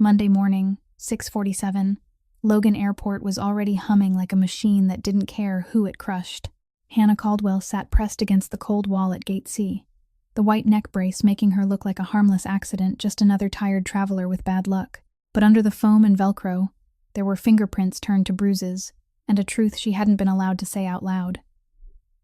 Monday morning, 6:47, Logan Airport was already humming like a machine that didn't care who it crushed. Hannah Caldwell sat pressed against the cold wall at Gate C, the white neck brace making her look like a harmless accident, just another tired traveler with bad luck. But under the foam and Velcro, there were fingerprints turned to bruises, and a truth she hadn't been allowed to say out loud.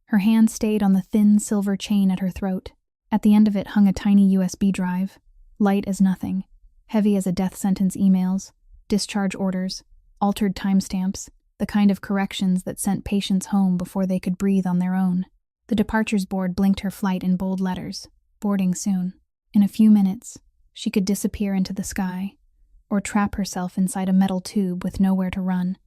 Her hand stayed on the thin silver chain at her throat. At the end of it hung a tiny USB drive, light as nothing, heavy as a death sentence emails, discharge orders, altered timestamps, the kind of corrections that sent patients home before they could breathe on their own. The departures board blinked her flight in bold letters. Boarding soon. In a few minutes, she could disappear into the sky, or trap herself inside a metal tube with nowhere to run.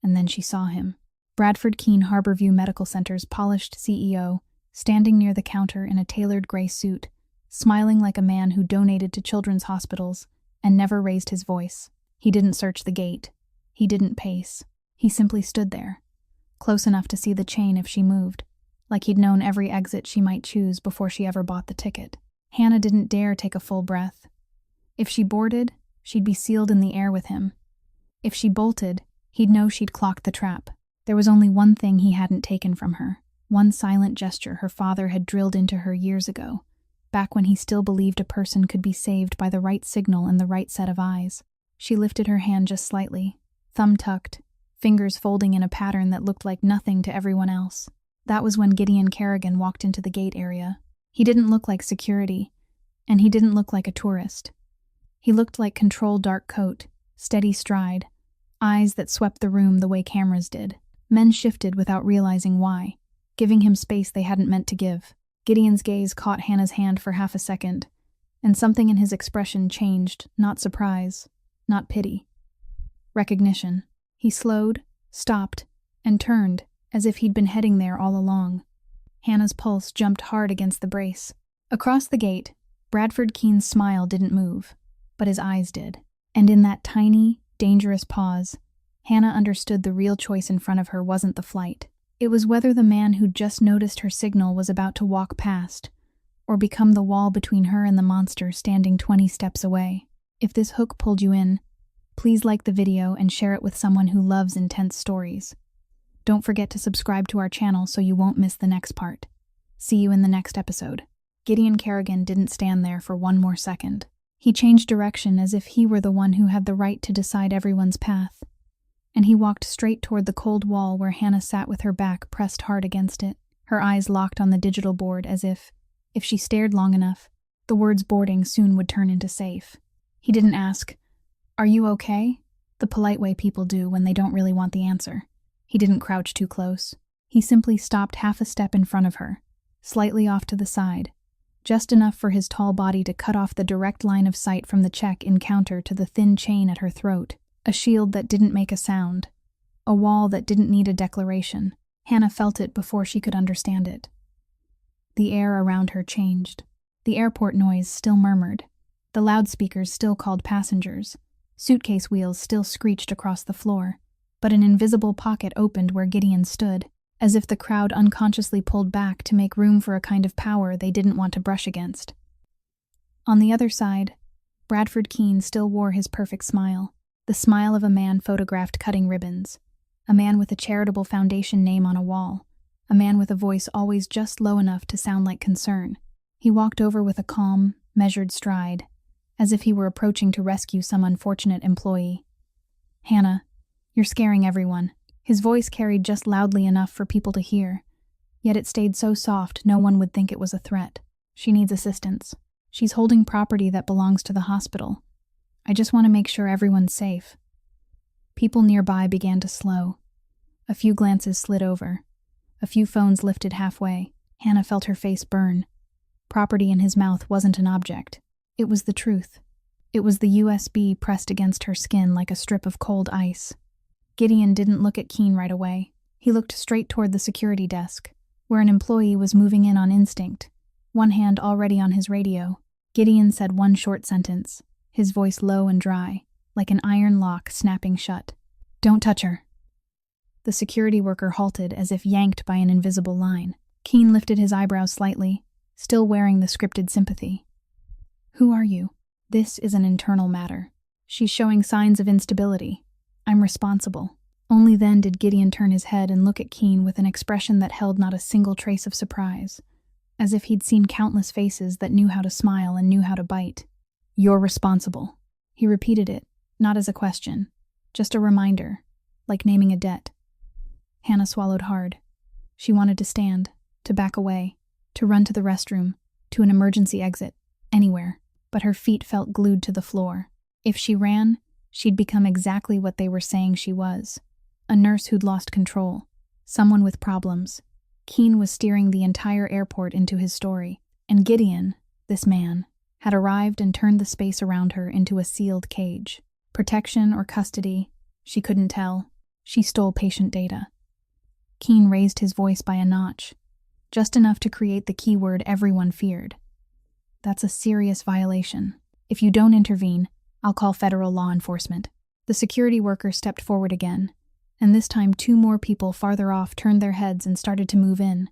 And then she saw him. Bradford Keene Harborview Medical Center's polished CEO, standing near the counter in a tailored gray suit, smiling like a man who donated to children's hospitals and never raised his voice. He didn't search the gate. He didn't pace. He simply stood there, close enough to see the chain if she moved, like he'd known every exit she might choose before she ever bought the ticket. Hannah didn't dare take a full breath. If she boarded, she'd be sealed in the air with him. If she bolted, he'd know she'd clocked the trap. There was only one thing he hadn't taken from her, one silent gesture her father had drilled into her years ago, back when he still believed a person could be saved by the right signal and the right set of eyes. She lifted her hand just slightly, thumb tucked, fingers folding in a pattern that looked like nothing to everyone else. That was when Gideon Carrigan walked into the gate area. He didn't look like security, and he didn't look like a tourist. He looked like controlled dark coat, steady stride, eyes that swept the room the way cameras did. Men shifted without realizing why, giving him space they hadn't meant to give. Gideon's gaze caught Hannah's hand for half a second, and something in his expression changed, not surprise, not pity. Recognition. He slowed, stopped, and turned, as if he'd been heading there all along. Hannah's pulse jumped hard against the brace. Across the gate, Bradford Keene's smile didn't move, but his eyes did. And in that tiny, dangerous pause, Hannah understood the real choice in front of her wasn't the flight. It was whether the man who'd just noticed her signal was about to walk past, or become the wall between her and the monster standing 20 steps away. If this hook pulled you in, please like the video and share it with someone who loves intense stories. Don't forget to subscribe to our channel so you won't miss the next part. See you in the next episode. Gideon Carrigan didn't stand there for one more second. He changed direction as if he were the one who had the right to decide everyone's path. And he walked straight toward the cold wall where Hannah sat with her back pressed hard against it, her eyes locked on the digital board as if she stared long enough, the words boarding soon would turn into safe. He didn't ask, "Are you okay?" the polite way people do when they don't really want the answer. He didn't crouch too close. He simply stopped half a step in front of her, slightly off to the side, just enough for his tall body to cut off the direct line of sight from the check-in counter to the thin chain at her throat, a shield that didn't make a sound, a wall that didn't need a declaration. Hannah felt it before she could understand it. The air around her changed. The airport noise still murmured. The loudspeakers still called passengers. Suitcase wheels still screeched across the floor. But an invisible pocket opened where Gideon stood, as if the crowd unconsciously pulled back to make room for a kind of power they didn't want to brush against. On the other side, Bradford Keene still wore his perfect smile, the smile of a man photographed cutting ribbons, a man with a charitable foundation name on a wall, a man with a voice always just low enough to sound like concern. He walked over with a calm, measured stride, as if he were approaching to rescue some unfortunate employee. "Hannah, you're scaring everyone." His voice carried just loudly enough for people to hear, yet it stayed so soft no one would think it was a threat. "She needs assistance. She's holding property that belongs to the hospital. I just want to make sure everyone's safe." People nearby began to slow. A few glances slid over. A few phones lifted halfway. Hannah felt her face burn. Property in his mouth wasn't an object. It was the truth. It was the USB pressed against her skin like a strip of cold ice. Gideon didn't look at Keene right away. He looked straight toward the security desk, where an employee was moving in on instinct, one hand already on his radio. Gideon said one short sentence, his voice low and dry, like an iron lock snapping shut. "Don't touch her." The security worker halted as if yanked by an invisible line. Keene lifted his eyebrows slightly, still wearing the scripted sympathy. "Who are you?" "This is an internal matter." She's showing signs of instability. I'm responsible. Only then did Gideon turn his head and look at Keen with an expression that held not a single trace of surprise, as if he'd seen countless faces that knew how to smile and knew how to bite. You're responsible. He repeated it, not as a question, just a reminder, like naming a debt. Hannah swallowed hard. She wanted to stand, to back away, to run to the restroom, to an emergency exit, anywhere, but her feet felt glued to the floor. If she ran, she'd become exactly what they were saying she was. A nurse who'd lost control. Someone with problems. Keen was steering the entire airport into his story, and Gideon, this man, had arrived and turned the space around her into a sealed cage. Protection or custody, she couldn't tell. She stole patient data. Keen raised his voice by a notch, just enough to create the keyword everyone feared. That's a serious violation. If you don't intervene, I'll call federal law enforcement. The security worker stepped forward again, and this time 2 more people farther off turned their heads and started to move in.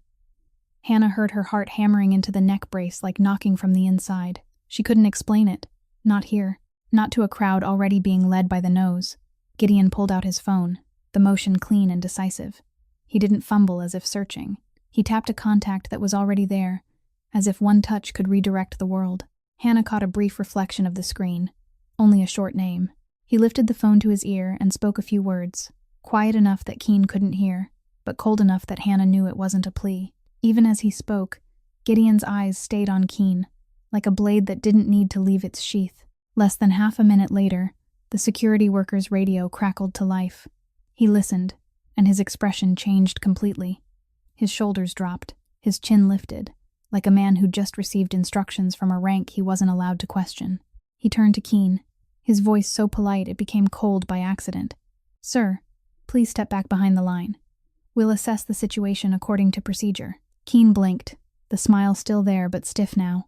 Hannah heard her heart hammering into the neck brace like knocking from the inside. She couldn't explain it. Not here. Not to a crowd already being led by the nose. Gideon pulled out his phone, the motion clean and decisive. He didn't fumble as if searching. He tapped a contact that was already there, as if one touch could redirect the world. Hannah caught a brief reflection of the screen. Only a short name. He lifted the phone to his ear and spoke a few words, quiet enough that Keen couldn't hear, but cold enough that Hannah knew it wasn't a plea. Even as he spoke, Gideon's eyes stayed on Keen, like a blade that didn't need to leave its sheath. Less than half a minute later, the security worker's radio crackled to life. He listened, and his expression changed completely. His shoulders dropped, his chin lifted, like a man who'd just received instructions from a rank he wasn't allowed to question. He turned to Keen, his voice so polite it became cold by accident. Sir, please step back behind the line. We'll assess the situation according to procedure. Keen blinked, the smile still there but stiff now.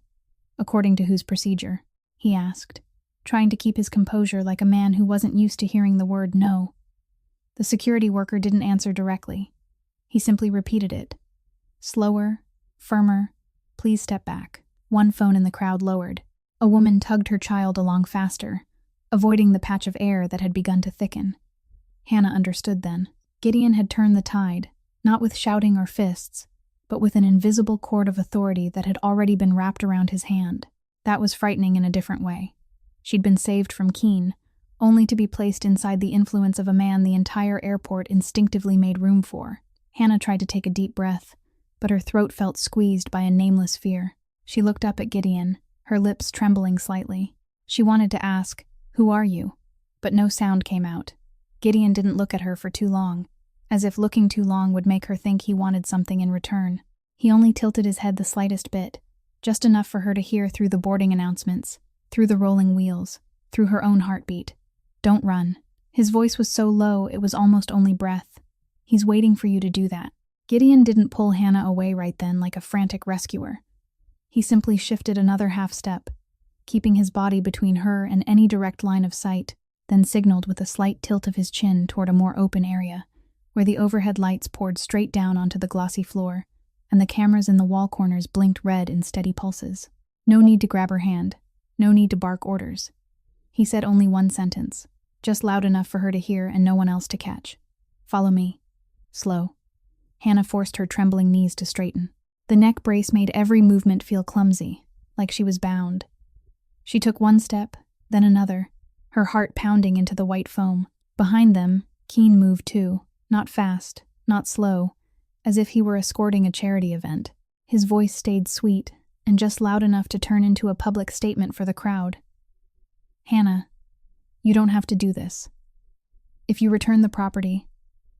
According to whose procedure? He asked, trying to keep his composure like a man who wasn't used to hearing the word no. The security worker didn't answer directly. He simply repeated it. Slower, firmer, please step back. One phone in the crowd lowered. A woman tugged her child along faster, avoiding the patch of air that had begun to thicken. Hannah understood then. Gideon had turned the tide, not with shouting or fists, but with an invisible cord of authority that had already been wrapped around his hand. That was frightening in a different way. She'd been saved from Keen, only to be placed inside the influence of a man the entire airport instinctively made room for. Hannah tried to take a deep breath, but her throat felt squeezed by a nameless fear. She looked up at Gideon, her lips trembling slightly. She wanted to ask, "Who are you?" But no sound came out. Gideon didn't look at her for too long, as if looking too long would make her think he wanted something in return. He only tilted his head the slightest bit, just enough for her to hear through the boarding announcements, through the rolling wheels, through her own heartbeat. Don't run. His voice was so low it was almost only breath. He's waiting for you to do that. Gideon didn't pull Hannah away right then like a frantic rescuer. He simply shifted another half step, keeping his body between her and any direct line of sight, then signaled with a slight tilt of his chin toward a more open area, where the overhead lights poured straight down onto the glossy floor, and the cameras in the wall corners blinked red in steady pulses. No need to grab her hand. No need to bark orders. He said only one sentence, just loud enough for her to hear and no one else to catch. Follow me. Slow. Hannah forced her trembling knees to straighten. The neck brace made every movement feel clumsy, like she was bound. She took one step, then another, her heart pounding into the white foam. Behind them, Keen moved too, not fast, not slow, as if he were escorting a charity event. His voice stayed sweet, and just loud enough to turn into a public statement for the crowd. Hannah, you don't have to do this. If you return the property,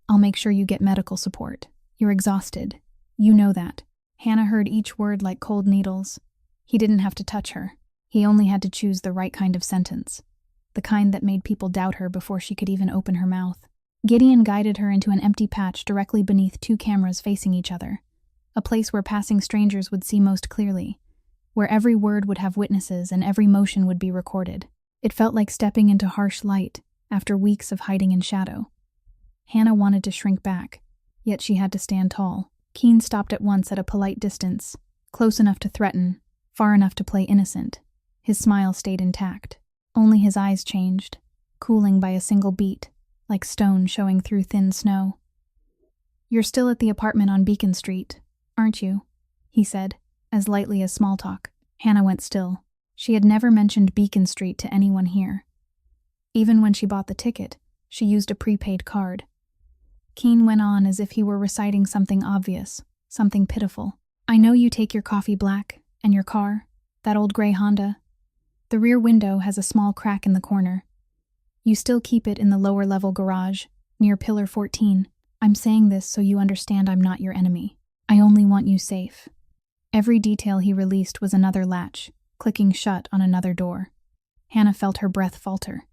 I'll make sure you get medical support. You're exhausted. You know that. Hannah heard each word like cold needles. He didn't have to touch her. He only had to choose the right kind of sentence, the kind that made people doubt her before she could even open her mouth. Gideon guided her into an empty patch directly beneath 2 cameras facing each other, a place where passing strangers would see most clearly, where every word would have witnesses and every motion would be recorded. It felt like stepping into harsh light after weeks of hiding in shadow. Hannah wanted to shrink back, yet she had to stand tall. Keen stopped at once at a polite distance, close enough to threaten, far enough to play innocent. His smile stayed intact. Only his eyes changed, cooling by a single beat, like stone showing through thin snow. "You're still at the apartment on Beacon Street, aren't you?" he said, as lightly as small talk. Hannah went still. She had never mentioned Beacon Street to anyone here. Even when she bought the ticket, she used a prepaid card. Keene went on as if he were reciting something obvious, something pitiful. "I know you take your coffee black, and your car, that old gray Honda. The rear window has a small crack in the corner. You still keep it in the lower-level garage, near Pillar 14. I'm saying this so you understand I'm not your enemy. I only want you safe." Every detail he released was another latch, clicking shut on another door. Hannah felt her breath falter.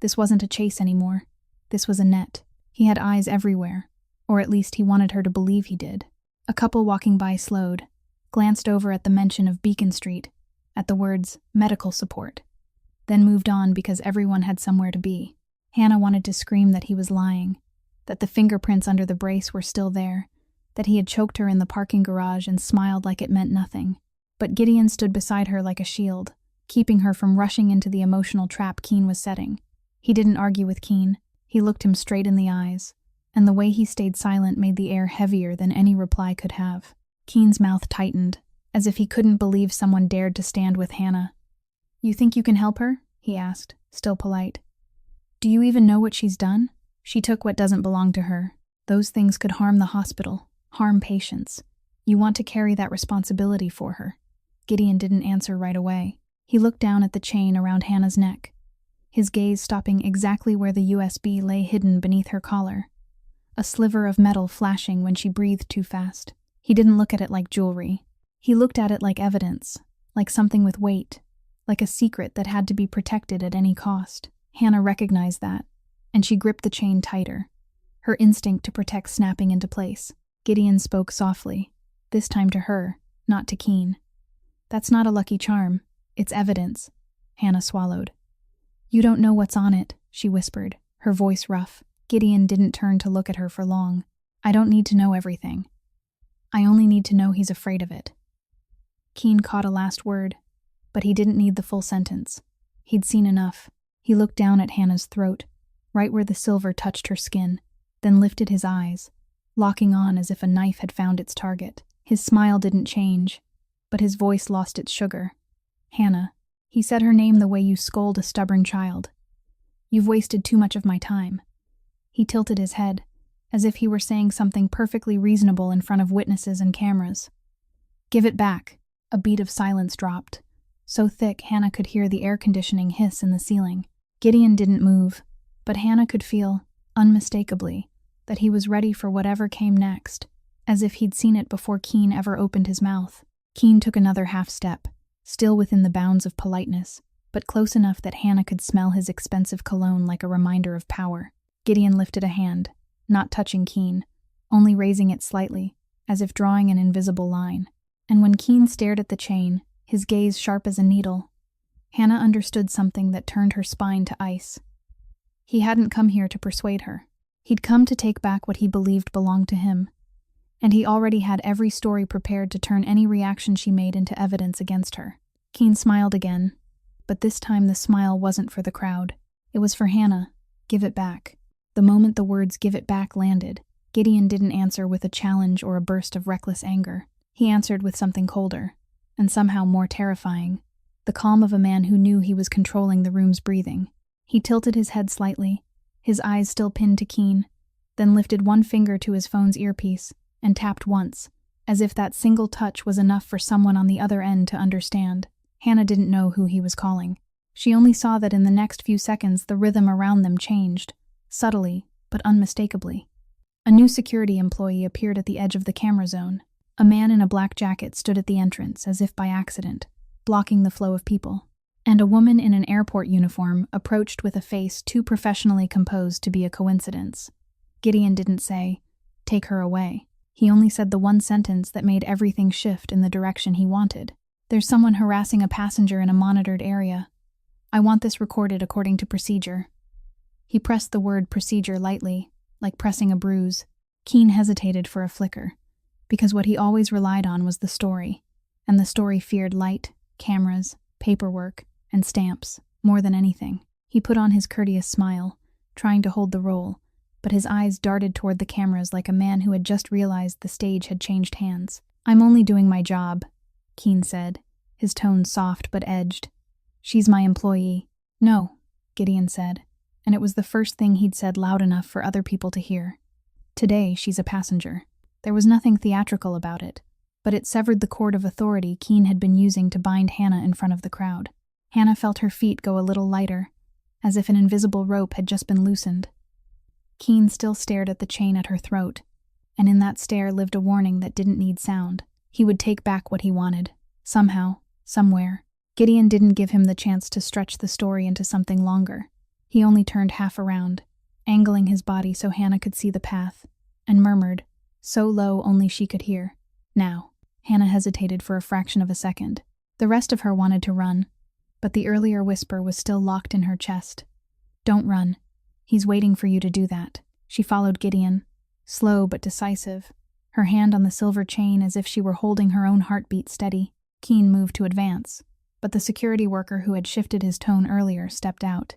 This wasn't a chase anymore. This was a net. He had eyes everywhere, or at least he wanted her to believe he did. A couple walking by slowed, glanced over at the mention of Beacon Street, at the words medical support, then moved on because everyone had somewhere to be. Hannah wanted to scream that he was lying, that the fingerprints under the brace were still there, that he had choked her in the parking garage and smiled like it meant nothing. But Gideon stood beside her like a shield, keeping her from rushing into the emotional trap Keene was setting. He didn't argue with Keene. He looked him straight in the eyes, and the way he stayed silent made the air heavier than any reply could have. Keene's mouth tightened, as if he couldn't believe someone dared to stand with Hannah. "You think you can help her?" he asked, still polite. "Do you even know what she's done? She took what doesn't belong to her. Those things could harm the hospital, harm patients. You want to carry that responsibility for her." Gideon didn't answer right away. He looked down at the chain around Hannah's neck, his gaze stopping exactly where the USB lay hidden beneath her collar, a sliver of metal flashing when she breathed too fast. He didn't look at it like jewelry. He looked at it like evidence, like something with weight, like a secret that had to be protected at any cost. Hannah recognized that, and she gripped the chain tighter, her instinct to protect snapping into place. Gideon spoke softly, this time to her, not to Keene. "That's not a lucky charm. It's evidence." Hannah swallowed. "You don't know what's on it," she whispered, her voice rough. Gideon didn't turn to look at her for long. "I don't need to know everything. I only need to know he's afraid of it." Keene caught a last word, but he didn't need the full sentence. He'd seen enough. He looked down at Hannah's throat, right where the silver touched her skin, then lifted his eyes, locking on as if a knife had found its target. His smile didn't change, but his voice lost its sugar. "Hannah," he said her name the way you scold a stubborn child. "You've wasted too much of my time." He tilted his head, as if he were saying something perfectly reasonable in front of witnesses and cameras. "Give it back." A beat of silence dropped, so thick Hannah could hear the air conditioning hiss in the ceiling. Gideon didn't move, but Hannah could feel, unmistakably, that he was ready for whatever came next, as if he'd seen it before Keene ever opened his mouth. Keene took another half step, still within the bounds of politeness, but close enough that Hannah could smell his expensive cologne like a reminder of power. Gideon lifted a hand, not touching Keene, only raising it slightly, as if drawing an invisible line. And when Keene stared at the chain, his gaze sharp as a needle, Hannah understood something that turned her spine to ice. He hadn't come here to persuade her. He'd come to take back what he believed belonged to him. And he already had every story prepared to turn any reaction she made into evidence against her. Keene smiled again, but this time the smile wasn't for the crowd. It was for Hannah. "Give it back." The moment the words "give it back" landed, Gideon didn't answer with a challenge or a burst of reckless anger. He answered with something colder, and somehow more terrifying, the calm of a man who knew he was controlling the room's breathing. He tilted his head slightly, his eyes still pinned to Keene, then lifted one finger to his phone's earpiece and tapped once, as if that single touch was enough for someone on the other end to understand. Hannah didn't know who he was calling. She only saw that in the next few seconds the rhythm around them changed, subtly but unmistakably. A new security employee appeared at the edge of the camera zone. A man in a black jacket stood at the entrance, as if by accident, blocking the flow of people. And a woman in an airport uniform approached with a face too professionally composed to be a coincidence. Gideon didn't say, "Take her away." He only said the one sentence that made everything shift in the direction he wanted. "There's someone harassing a passenger in a monitored area. I want this recorded according to procedure." He pressed the word procedure lightly, like pressing a bruise. Keene hesitated for a flicker, because what he always relied on was the story, and the story feared light, cameras, paperwork, and stamps more than anything. He put on his courteous smile, trying to hold the role, but his eyes darted toward the cameras like a man who had just realized the stage had changed hands. "I'm only doing my job," Keene said, his tone soft but edged. "She's my employee." "No," Gideon said, and it was the first thing he'd said loud enough for other people to hear. "Today, she's a passenger." There was nothing theatrical about it, but it severed the cord of authority Keene had been using to bind Hannah in front of the crowd. Hannah felt her feet go a little lighter, as if an invisible rope had just been loosened. Keene still stared at the chain at her throat, and in that stare lived a warning that didn't need sound. He would take back what he wanted, somehow, somewhere. Gideon didn't give him the chance to stretch the story into something longer. He only turned half around, angling his body so Hannah could see the path, and murmured, so low only she could hear, "Now." Hannah hesitated for a fraction of a second. The rest of her wanted to run, but the earlier whisper was still locked in her chest. "Don't run. He's waiting for you to do that." She followed Gideon, slow but decisive, her hand on the silver chain as if she were holding her own heartbeat steady. Keene moved to advance, but the security worker who had shifted his tone earlier stepped out.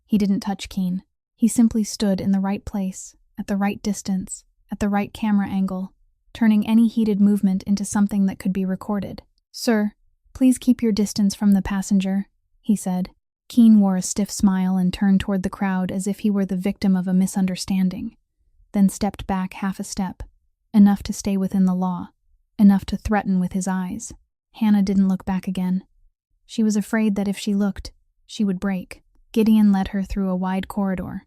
He didn't touch Keene. He simply stood in the right place, at the right distance, at the right camera angle, turning any heated movement into something that could be recorded. "Sir, please keep your distance from the passenger," he said. Keene wore a stiff smile and turned toward the crowd as if he were the victim of a misunderstanding, then stepped back half a step, enough to stay within the law, enough to threaten with his eyes. Hannah didn't look back again. She was afraid that if she looked, she would break. Gideon led her through a wide corridor,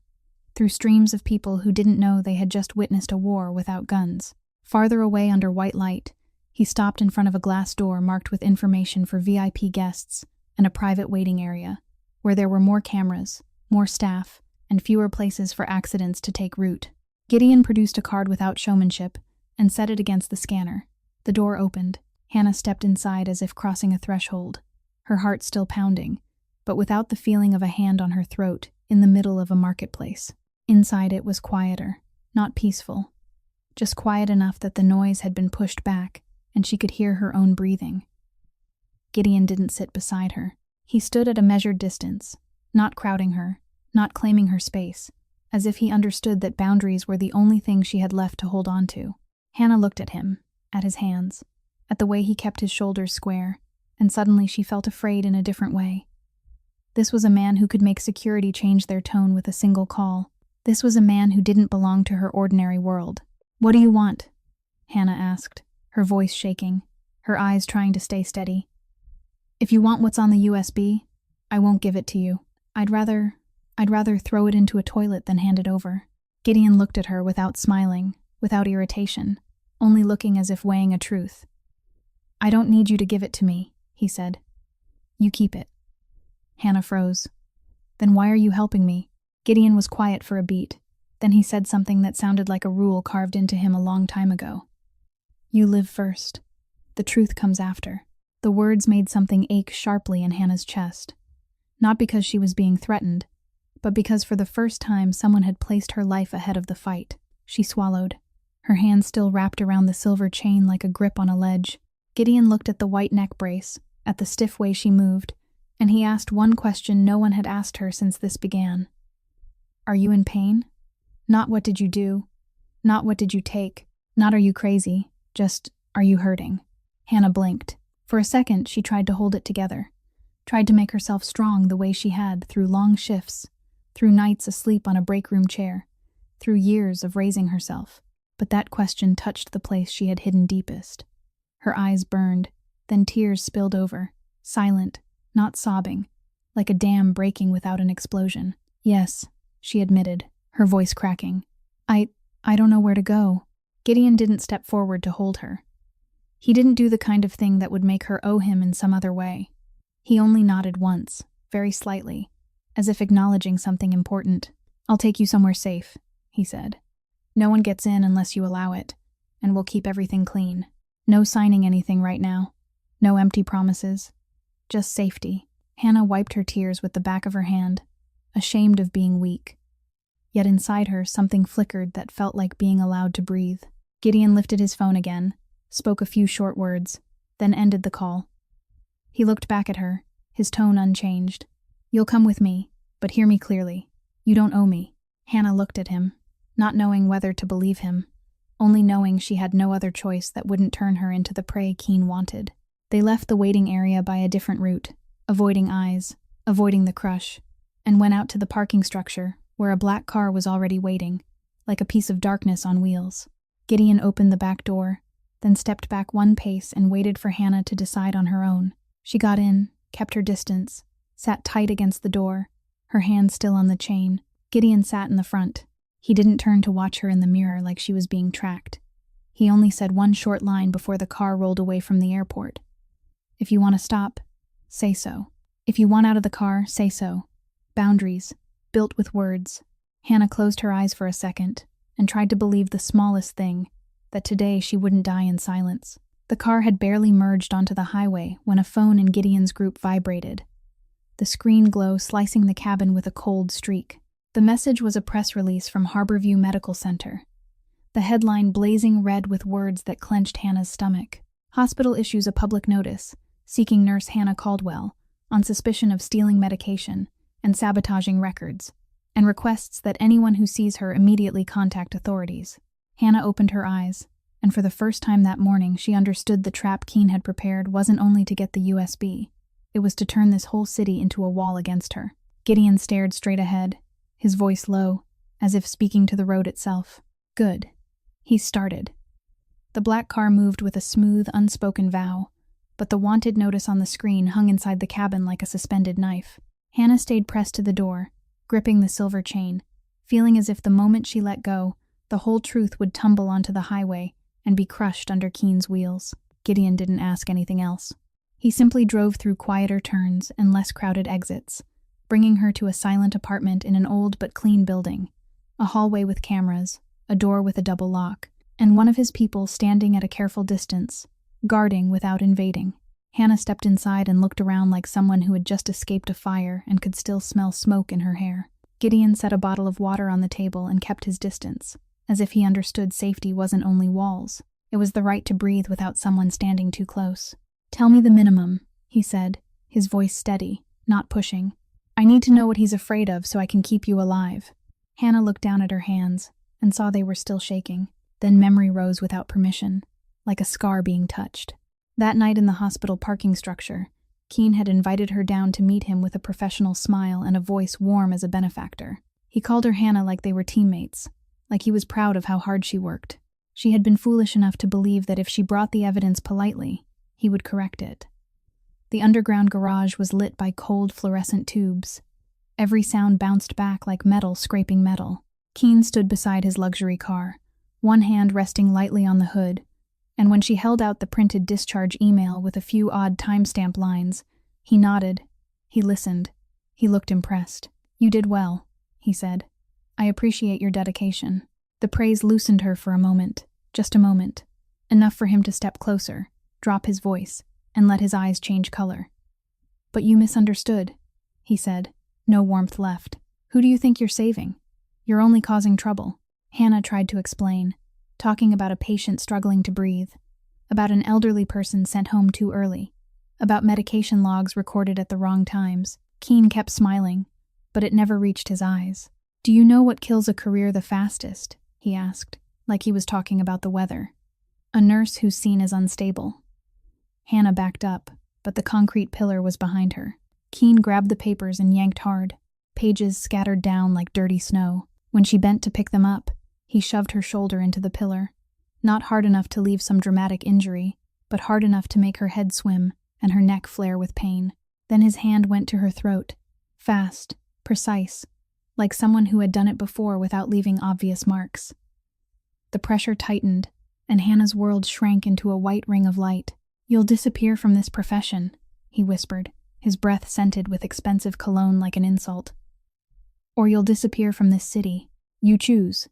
through streams of people who didn't know they had just witnessed a war without guns. Farther away under white light, he stopped in front of a glass door marked with information for VIP guests and a private waiting area, where there were more cameras, more staff, and fewer places for accidents to take root. Gideon produced a card without showmanship and set it against the scanner. The door opened. Hannah stepped inside as if crossing a threshold, her heart still pounding, but without the feeling of a hand on her throat in the middle of a marketplace. Inside it was quieter, not peaceful, just quiet enough that the noise had been pushed back and she could hear her own breathing. Gideon didn't sit beside her. He stood at a measured distance, not crowding her, not claiming her space, as if he understood that boundaries were the only thing she had left to hold on to. Hannah looked at him, at his hands, at the way he kept his shoulders square, and suddenly she felt afraid in a different way. This was a man who could make security change their tone with a single call. This was a man who didn't belong to her ordinary world. "What do you want?" Hannah asked, her voice shaking, her eyes trying to stay steady. "If you want what's on the USB, I won't give it to you. I'd rather throw it into a toilet than hand it over." Gideon looked at her without smiling, without irritation, only looking as if weighing a truth. "I don't need you to give it to me," he said. "You keep it." Hannah froze. "Then why are you helping me?" Gideon was quiet for a beat. Then he said something that sounded like a rule carved into him a long time ago. "You live first. The truth comes after." The words made something ache sharply in Hannah's chest. Not because she was being threatened, but because for the first time someone had placed her life ahead of the fight. She swallowed, her hand still wrapped around the silver chain like a grip on a ledge. Gideon looked at the white neck brace, at the stiff way she moved, and he asked one question no one had asked her since this began. "Are you in pain? Not what did you do? Not what did you take? Not are you crazy? Just, are you hurting?" Hannah blinked. For a second, she tried to hold it together, tried to make herself strong the way she had through long shifts, through nights asleep on a break room chair, through years of raising herself. But that question touched the place she had hidden deepest. Her eyes burned, then tears spilled over, silent, not sobbing, like a dam breaking without an explosion. "Yes," she admitted, her voice cracking. I don't know where to go." Gideon didn't step forward to hold her. He didn't do the kind of thing that would make her owe him in some other way. He only nodded once, very slightly, as if acknowledging something important. "I'll take you somewhere safe," he said. "No one gets in unless you allow it, and we'll keep everything clean. No signing anything right now. No empty promises. Just safety." Hannah wiped her tears with the back of her hand, ashamed of being weak. Yet inside her, something flickered that felt like being allowed to breathe. Gideon lifted his phone again, spoke a few short words, then ended the call. He looked back at her, his tone unchanged. "You'll come with me, But hear me clearly. You don't owe me." Hannah looked at him, not knowing whether to believe him, only knowing she had no other choice that wouldn't turn her into the prey Keene wanted. They left the waiting area by a different route, avoiding eyes, avoiding the crush, and went out to the parking structure, where a black car was already waiting, like a piece of darkness on wheels. Gideon opened the back door, then stepped back one pace and waited for Hannah to decide on her own. She got in, kept her distance, sat tight against the door, her hand still on the chain. Gideon sat in the front. He didn't turn to watch her in the mirror like she was being tracked. He only said one short line before the car rolled away from the airport. "If you want to stop, say so. If you want out of the car, say so." Boundaries, built with words. Hannah closed her eyes for a second and tried to believe the smallest thing, that today she wouldn't die in silence. The car had barely merged onto the highway when a phone in Gideon's group vibrated, the screen glow slicing the cabin with a cold streak. The message was a press release from Harborview Medical Center, the headline blazing red with words that clenched Hannah's stomach. Hospital issues a public notice, seeking nurse Hannah Caldwell, on suspicion of stealing medication and sabotaging records, and requests that anyone who sees her immediately contact authorities. Hannah opened her eyes, and for the first time that morning she understood the trap Keene had prepared wasn't only to get the USB, it was to turn this whole city into a wall against her. Gideon stared straight ahead, his voice low, as if speaking to the road itself. "Good." He started. The black car moved with a smooth, unspoken vow, but the wanted notice on the screen hung inside the cabin like a suspended knife. Hannah stayed pressed to the door, gripping the silver chain, feeling as if the moment she let go, the whole truth would tumble onto the highway and be crushed under Keene's wheels. Gideon didn't ask anything else. He simply drove through quieter turns and less crowded exits, bringing her to a silent apartment in an old but clean building, a hallway with cameras, a door with a double lock, and one of his people standing at a careful distance, guarding without invading. Hannah stepped inside and looked around like someone who had just escaped a fire and could still smell smoke in her hair. Gideon set a bottle of water on the table and kept his distance, as if he understood safety wasn't only walls. It was the right to breathe without someone standing too close. "Tell me the minimum," he said, his voice steady, not pushing. "I need to know what he's afraid of so I can keep you alive." Hannah looked down at her hands and saw they were still shaking. Then memory rose without permission, like a scar being touched. That night in the hospital parking structure, Keene had invited her down to meet him with a professional smile and a voice warm as a benefactor. He called her Hannah like they were teammates, like he was proud of how hard she worked. She had been foolish enough to believe that if she brought the evidence politely, he would correct it. The underground garage was lit by cold fluorescent tubes. Every sound bounced back like metal scraping metal. Keene stood beside his luxury car, one hand resting lightly on the hood, and when she held out the printed discharge email with a few odd timestamp lines, he nodded. He listened. He looked impressed. "You did well," he said. "I appreciate your dedication." The praise loosened her for a moment, just a moment, enough for him to step closer, drop his voice, and let his eyes change color. "But you misunderstood," he said, no warmth left. "Who do you think you're saving? You're only causing trouble." Hannah tried to explain, talking about a patient struggling to breathe, about an elderly person sent home too early, about medication logs recorded at the wrong times. Keene kept smiling, but it never reached his eyes. "Do you know what kills a career the fastest?" he asked, like he was talking about the weather. "A nurse who's seen as unstable." Hannah backed up, but the concrete pillar was behind her. Keene grabbed the papers and yanked hard, pages scattered down like dirty snow. When she bent to pick them up, he shoved her shoulder into the pillar, not hard enough to leave some dramatic injury, but hard enough to make her head swim and her neck flare with pain. Then his hand went to her throat, fast, precise, like someone who had done it before without leaving obvious marks. The pressure tightened, and Hannah's world shrank into a white ring of light. "You'll disappear from this profession," he whispered, his breath scented with expensive cologne like an insult. "Or you'll disappear from this city. You choose."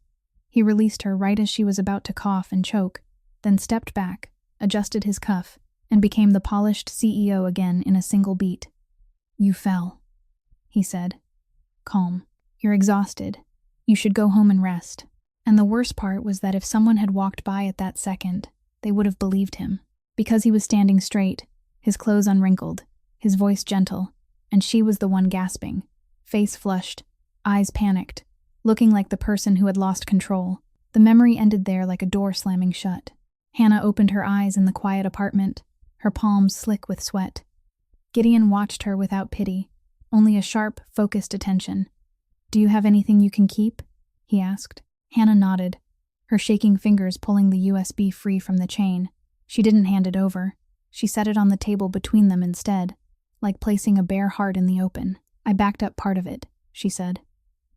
He released her right as she was about to cough and choke, then stepped back, adjusted his cuff, and became the polished CEO again in a single beat. "You fell," he said, calm. "You're exhausted. You should go home and rest." And the worst part was that if someone had walked by at that second, they would have believed him. Because he was standing straight, his clothes unwrinkled, his voice gentle, and she was the one gasping, face flushed, eyes panicked, looking like the person who had lost control. The memory ended there like a door slamming shut. Hannah opened her eyes in the quiet apartment, her palms slick with sweat. Gideon watched her without pity, only a sharp, focused attention. "Do you have anything you can keep?" he asked. Hannah nodded, her shaking fingers pulling the USB free from the chain. She didn't hand it over. She set it on the table between them instead, like placing a bare heart in the open. "I backed up part of it," she said.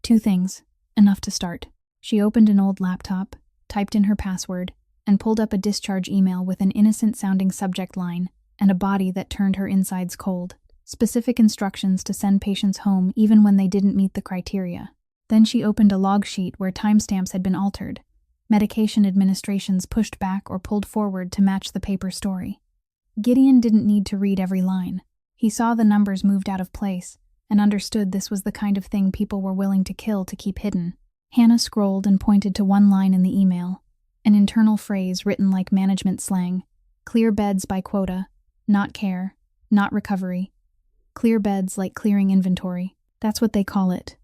"2 things, enough to start." She opened an old laptop, typed in her password, and pulled up a discharge email with an innocent-sounding subject line and a body that turned her insides cold. Specific instructions to send patients home even when they didn't meet the criteria. Then she opened a log sheet where timestamps had been altered, medication administrations pushed back or pulled forward to match the paper story. Gideon didn't need to read every line. He saw the numbers moved out of place and understood this was the kind of thing people were willing to kill to keep hidden. Hannah scrolled and pointed to one line in the email, an internal phrase written like management slang. "Clear beds by quota, not care, not recovery. Clear beds like clearing inventory. That's what they call it,"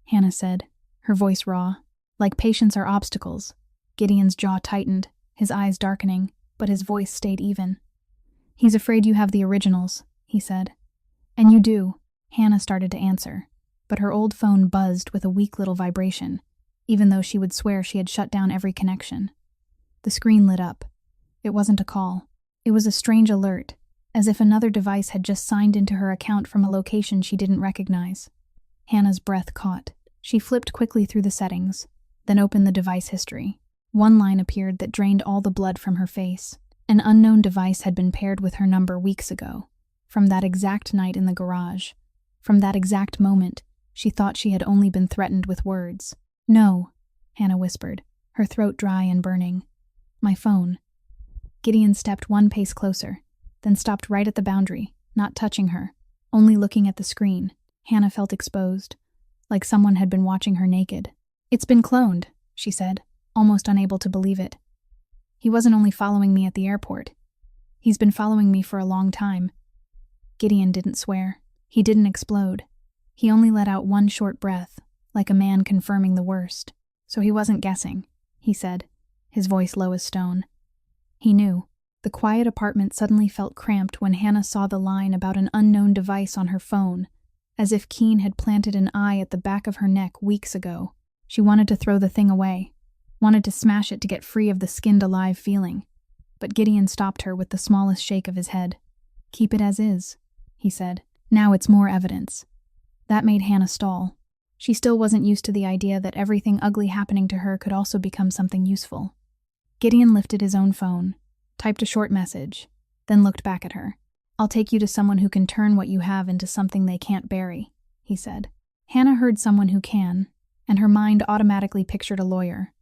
Hannah said, her voice raw. "Like patients are obstacles." Gideon's jaw tightened, his eyes darkening, but his voice stayed even. "He's afraid you have the originals," he said. "And you do." Hannah started to answer, but her old phone buzzed with a weak little vibration, even though she would swear she had shut down every connection. The screen lit up. It wasn't a call. It was a strange alert, as if another device had just signed into her account from a location she didn't recognize. Hannah's breath caught. She flipped quickly through the settings, then opened the device history. One line appeared that drained all the blood from her face. An unknown device had been paired with her number weeks ago, from that exact night in the garage. From that exact moment, she thought she had only been threatened with words. "No," Hannah whispered, her throat dry and burning. "My phone." Gideon stepped one pace closer, then stopped right at the boundary, not touching her, only looking at the screen. Hannah felt exposed, like someone had been watching her naked. "It's been cloned," she said, almost unable to believe it. "He wasn't only following me at the airport. He's been following me for a long time." Gideon didn't swear. He didn't explode. He only let out one short breath, like a man confirming the worst. "So he wasn't guessing," he said, his voice low as stone. He knew. The quiet apartment suddenly felt cramped when Hannah saw the line about an unknown device on her phone, as if Keene had planted an eye at the back of her neck weeks ago. She wanted to throw the thing away, wanted to smash it to get free of the skinned-alive feeling. But Gideon stopped her with the smallest shake of his head. "Keep it as is," he said. "Now it's more evidence." That made Hannah stall. She still wasn't used to the idea that everything ugly happening to her could also become something useful. Gideon lifted his own phone, typed a short message, then looked back at her. "I'll take you to someone who can turn what you have into something they can't bury," he said. Hannah heard someone who can, and her mind automatically pictured a lawyer.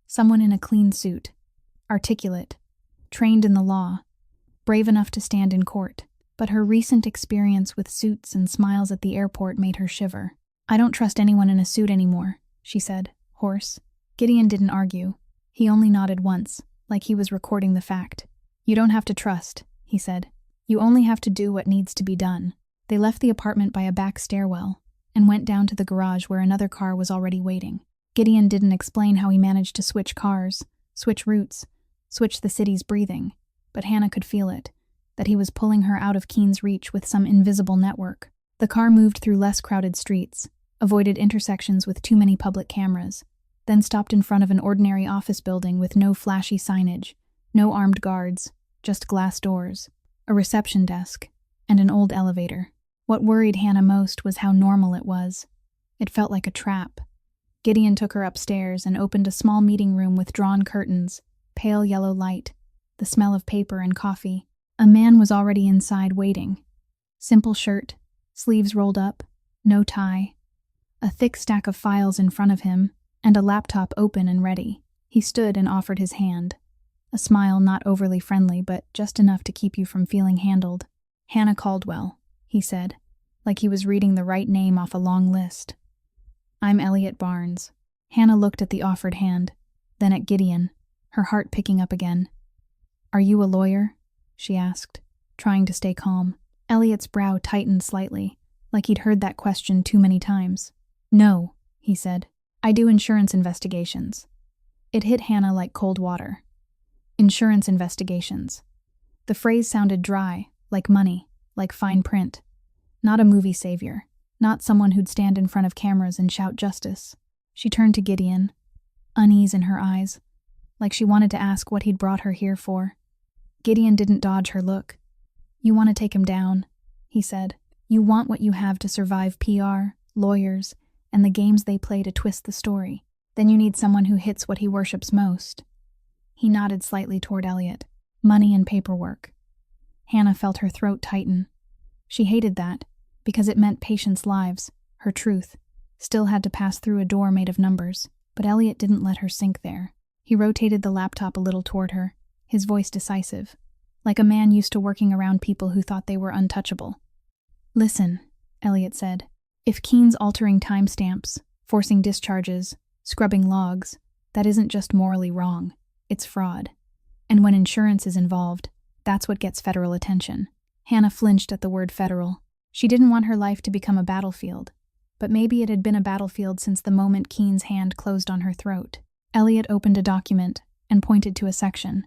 Someone in a clean suit, articulate, trained in the law, brave enough to stand in court. But her recent experience with suits and smiles at the airport made her shiver. "I don't trust anyone in a suit anymore," she said, hoarse. Gideon didn't argue. He only nodded once, like he was recording the fact. "You don't have to trust," he said. "You only have to do what needs to be done." They left the apartment by a back stairwell and went down to the garage where another car was already waiting. Gideon didn't explain how he managed to switch cars, switch routes, switch the city's breathing, but Hannah could feel it, that he was pulling her out of Keene's reach with some invisible network. The car moved through less crowded streets, avoided intersections with too many public cameras, then stopped in front of an ordinary office building with no flashy signage, no armed guards, just glass doors, a reception desk, and an old elevator. What worried Hannah most was how normal it was. It felt like a trap. Gideon took her upstairs and opened a small meeting room with drawn curtains, pale yellow light, the smell of paper and coffee. A man was already inside waiting. Simple shirt, sleeves rolled up, no tie, a thick stack of files in front of him, and a laptop open and ready. He stood and offered his hand. A smile not overly friendly, but just enough to keep you from feeling handled. "Hannah Caldwell," he said, like he was reading the right name off a long list. "I'm Elliot Barnes." Hannah looked at the offered hand, then at Gideon, her heart picking up again. "Are you a lawyer?" she asked, trying to stay calm. Elliot's brow tightened slightly, like he'd heard that question too many times. "No," he said. "I do insurance investigations." It hit Hannah like cold water. Insurance investigations. The phrase sounded dry, like money, like fine print. Not a movie savior. Not someone who'd stand in front of cameras and shout justice. She turned to Gideon, unease in her eyes, like she wanted to ask what he'd brought her here for. Gideon didn't dodge her look. "You want to take him down," he said. "You want what you have to survive PR, lawyers, and the games they play to twist the story. Then you need someone who hits what he worships most." He nodded slightly toward Elliot. "Money and paperwork." Hannah felt her throat tighten. She hated that, because it meant patients' lives, her truth, still had to pass through a door made of numbers. But Elliot didn't let her sink there. He rotated the laptop a little toward her, his voice decisive, like a man used to working around people who thought they were untouchable. "Listen," Elliot said. "If Keen's altering timestamps, forcing discharges, scrubbing logs, that isn't just morally wrong, it's fraud. And when insurance is involved, that's what gets federal attention." Hannah flinched at the word federal. She didn't want her life to become a battlefield, but maybe it had been a battlefield since the moment Keen's hand closed on her throat. Elliot opened a document and pointed to a section,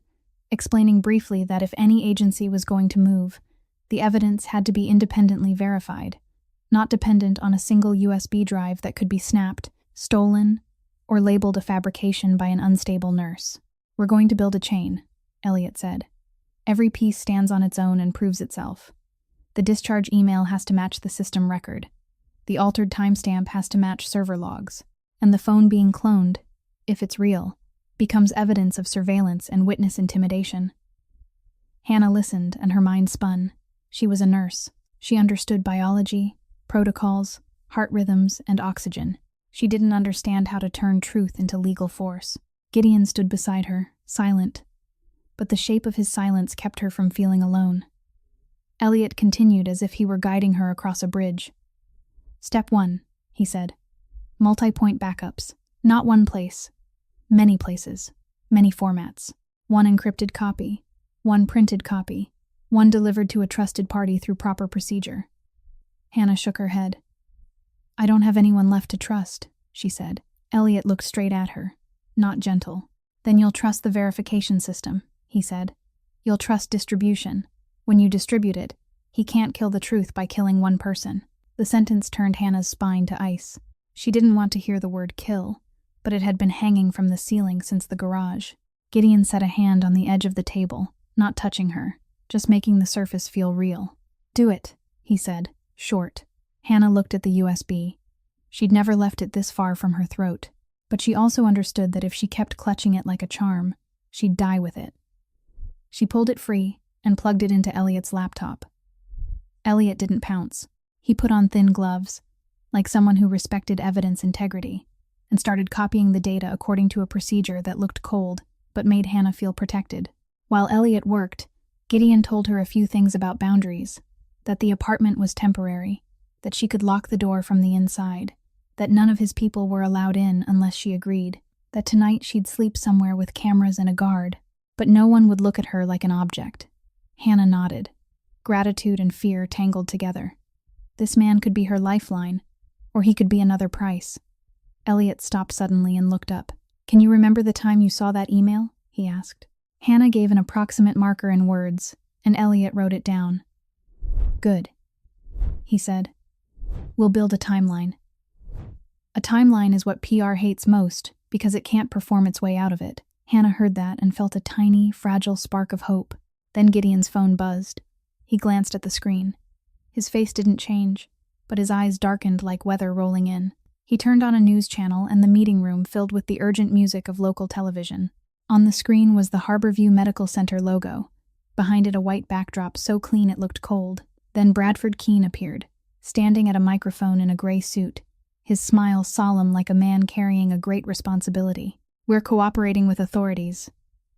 explaining briefly that if any agency was going to move, the evidence had to be independently verified, not dependent on a single USB drive that could be snapped, stolen, or labeled a fabrication by an unstable nurse. "We're going to build a chain," Elliot said. "Every piece stands on its own and proves itself. The discharge email has to match the system record. The altered timestamp has to match server logs. And the phone being cloned, if it's real, becomes evidence of surveillance and witness intimidation." Hannah listened, and her mind spun. She was a nurse. She understood biology, protocols, heart rhythms, and oxygen. She didn't understand how to turn truth into legal force. Gideon stood beside her, silent, but the shape of his silence kept her from feeling alone. Elliot continued as if he were guiding her across a bridge. "Step 1, he said. "Multi-point backups. Not one place. Many places. Many formats. One encrypted copy. One printed copy. One delivered to a trusted party through proper procedure." Hannah shook her head. "I don't have anyone left to trust," she said. Elliot looked straight at her, not gentle. "Then you'll trust the verification system," he said. "You'll trust distribution. When you distribute it, he can't kill the truth by killing one person." The sentence turned Hannah's spine to ice. She didn't want to hear the word kill, but it had been hanging from the ceiling since the garage. Gideon set a hand on the edge of the table, not touching her, just making the surface feel real. "Do it," he said, short. Hannah looked at the USB. She'd never left it this far from her throat, but she also understood that if she kept clutching it like a charm, she'd die with it. She pulled it free and plugged it into Elliot's laptop. Elliot didn't pounce. He put on thin gloves, like someone who respected evidence integrity, and started copying the data according to a procedure that looked cold but made Hannah feel protected. While Elliot worked, Gideon told her a few things about boundaries, that the apartment was temporary, that she could lock the door from the inside, that none of his people were allowed in unless she agreed, that tonight she'd sleep somewhere with cameras and a guard, but no one would look at her like an object. Hannah nodded. Gratitude and fear tangled together. This man could be her lifeline, or he could be another price. Elliot stopped suddenly and looked up. "Can you remember the time you saw that email?" he asked. Hannah gave an approximate marker in words, and Elliot wrote it down. "Good," he said. "We'll build a timeline." A timeline is what PR hates most because it can't perform its way out of it. Hannah heard that and felt a tiny, fragile spark of hope. Then Gideon's phone buzzed. He glanced at the screen. His face didn't change, but his eyes darkened like weather rolling in. He turned on a news channel and the meeting room filled with the urgent music of local television. On the screen was the Harborview Medical Center logo. Behind it a white backdrop so clean it looked cold. Then Bradford Keene appeared, standing at a microphone in a gray suit, his smile solemn like a man carrying a great responsibility. "We're cooperating with authorities,"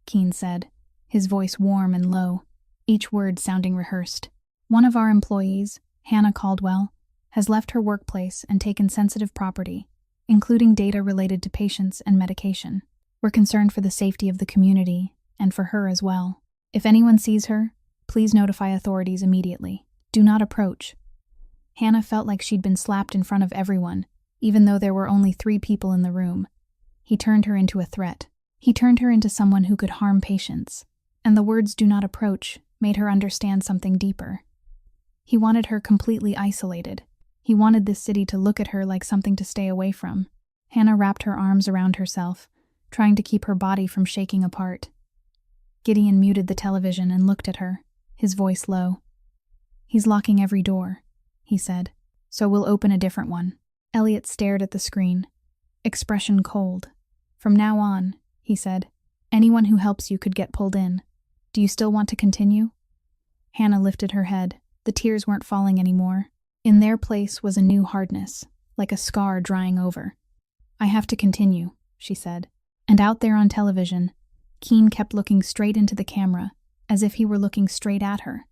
Keene said, his voice warm and low, each word sounding rehearsed. "One of our employees, Hannah Caldwell, has left her workplace and taken sensitive property, including data related to patients and medication. We're concerned for the safety of the community, and for her as well. If anyone sees her, please notify authorities immediately. Do not approach." Hannah felt like she'd been slapped in front of everyone, even though there were only 3 people in the room. He turned her into a threat. He turned her into someone who could harm patients. And the words "do not approach" made her understand something deeper. He wanted her completely isolated. He wanted this city to look at her like something to stay away from. Hannah wrapped her arms around herself, trying to keep her body from shaking apart. Gideon muted the television and looked at her, his voice low. "He's locking every door," he said, "so we'll open a different one." Elliot stared at the screen, expression cold. "From now on," he said, "anyone who helps you could get pulled in. Do you still want to continue?" Hannah lifted her head. The tears weren't falling anymore. In their place was a new hardness, like a scar drying over. "I have to continue," she said. And out there on television, Keene kept looking straight into the camera, as if he were looking straight at her,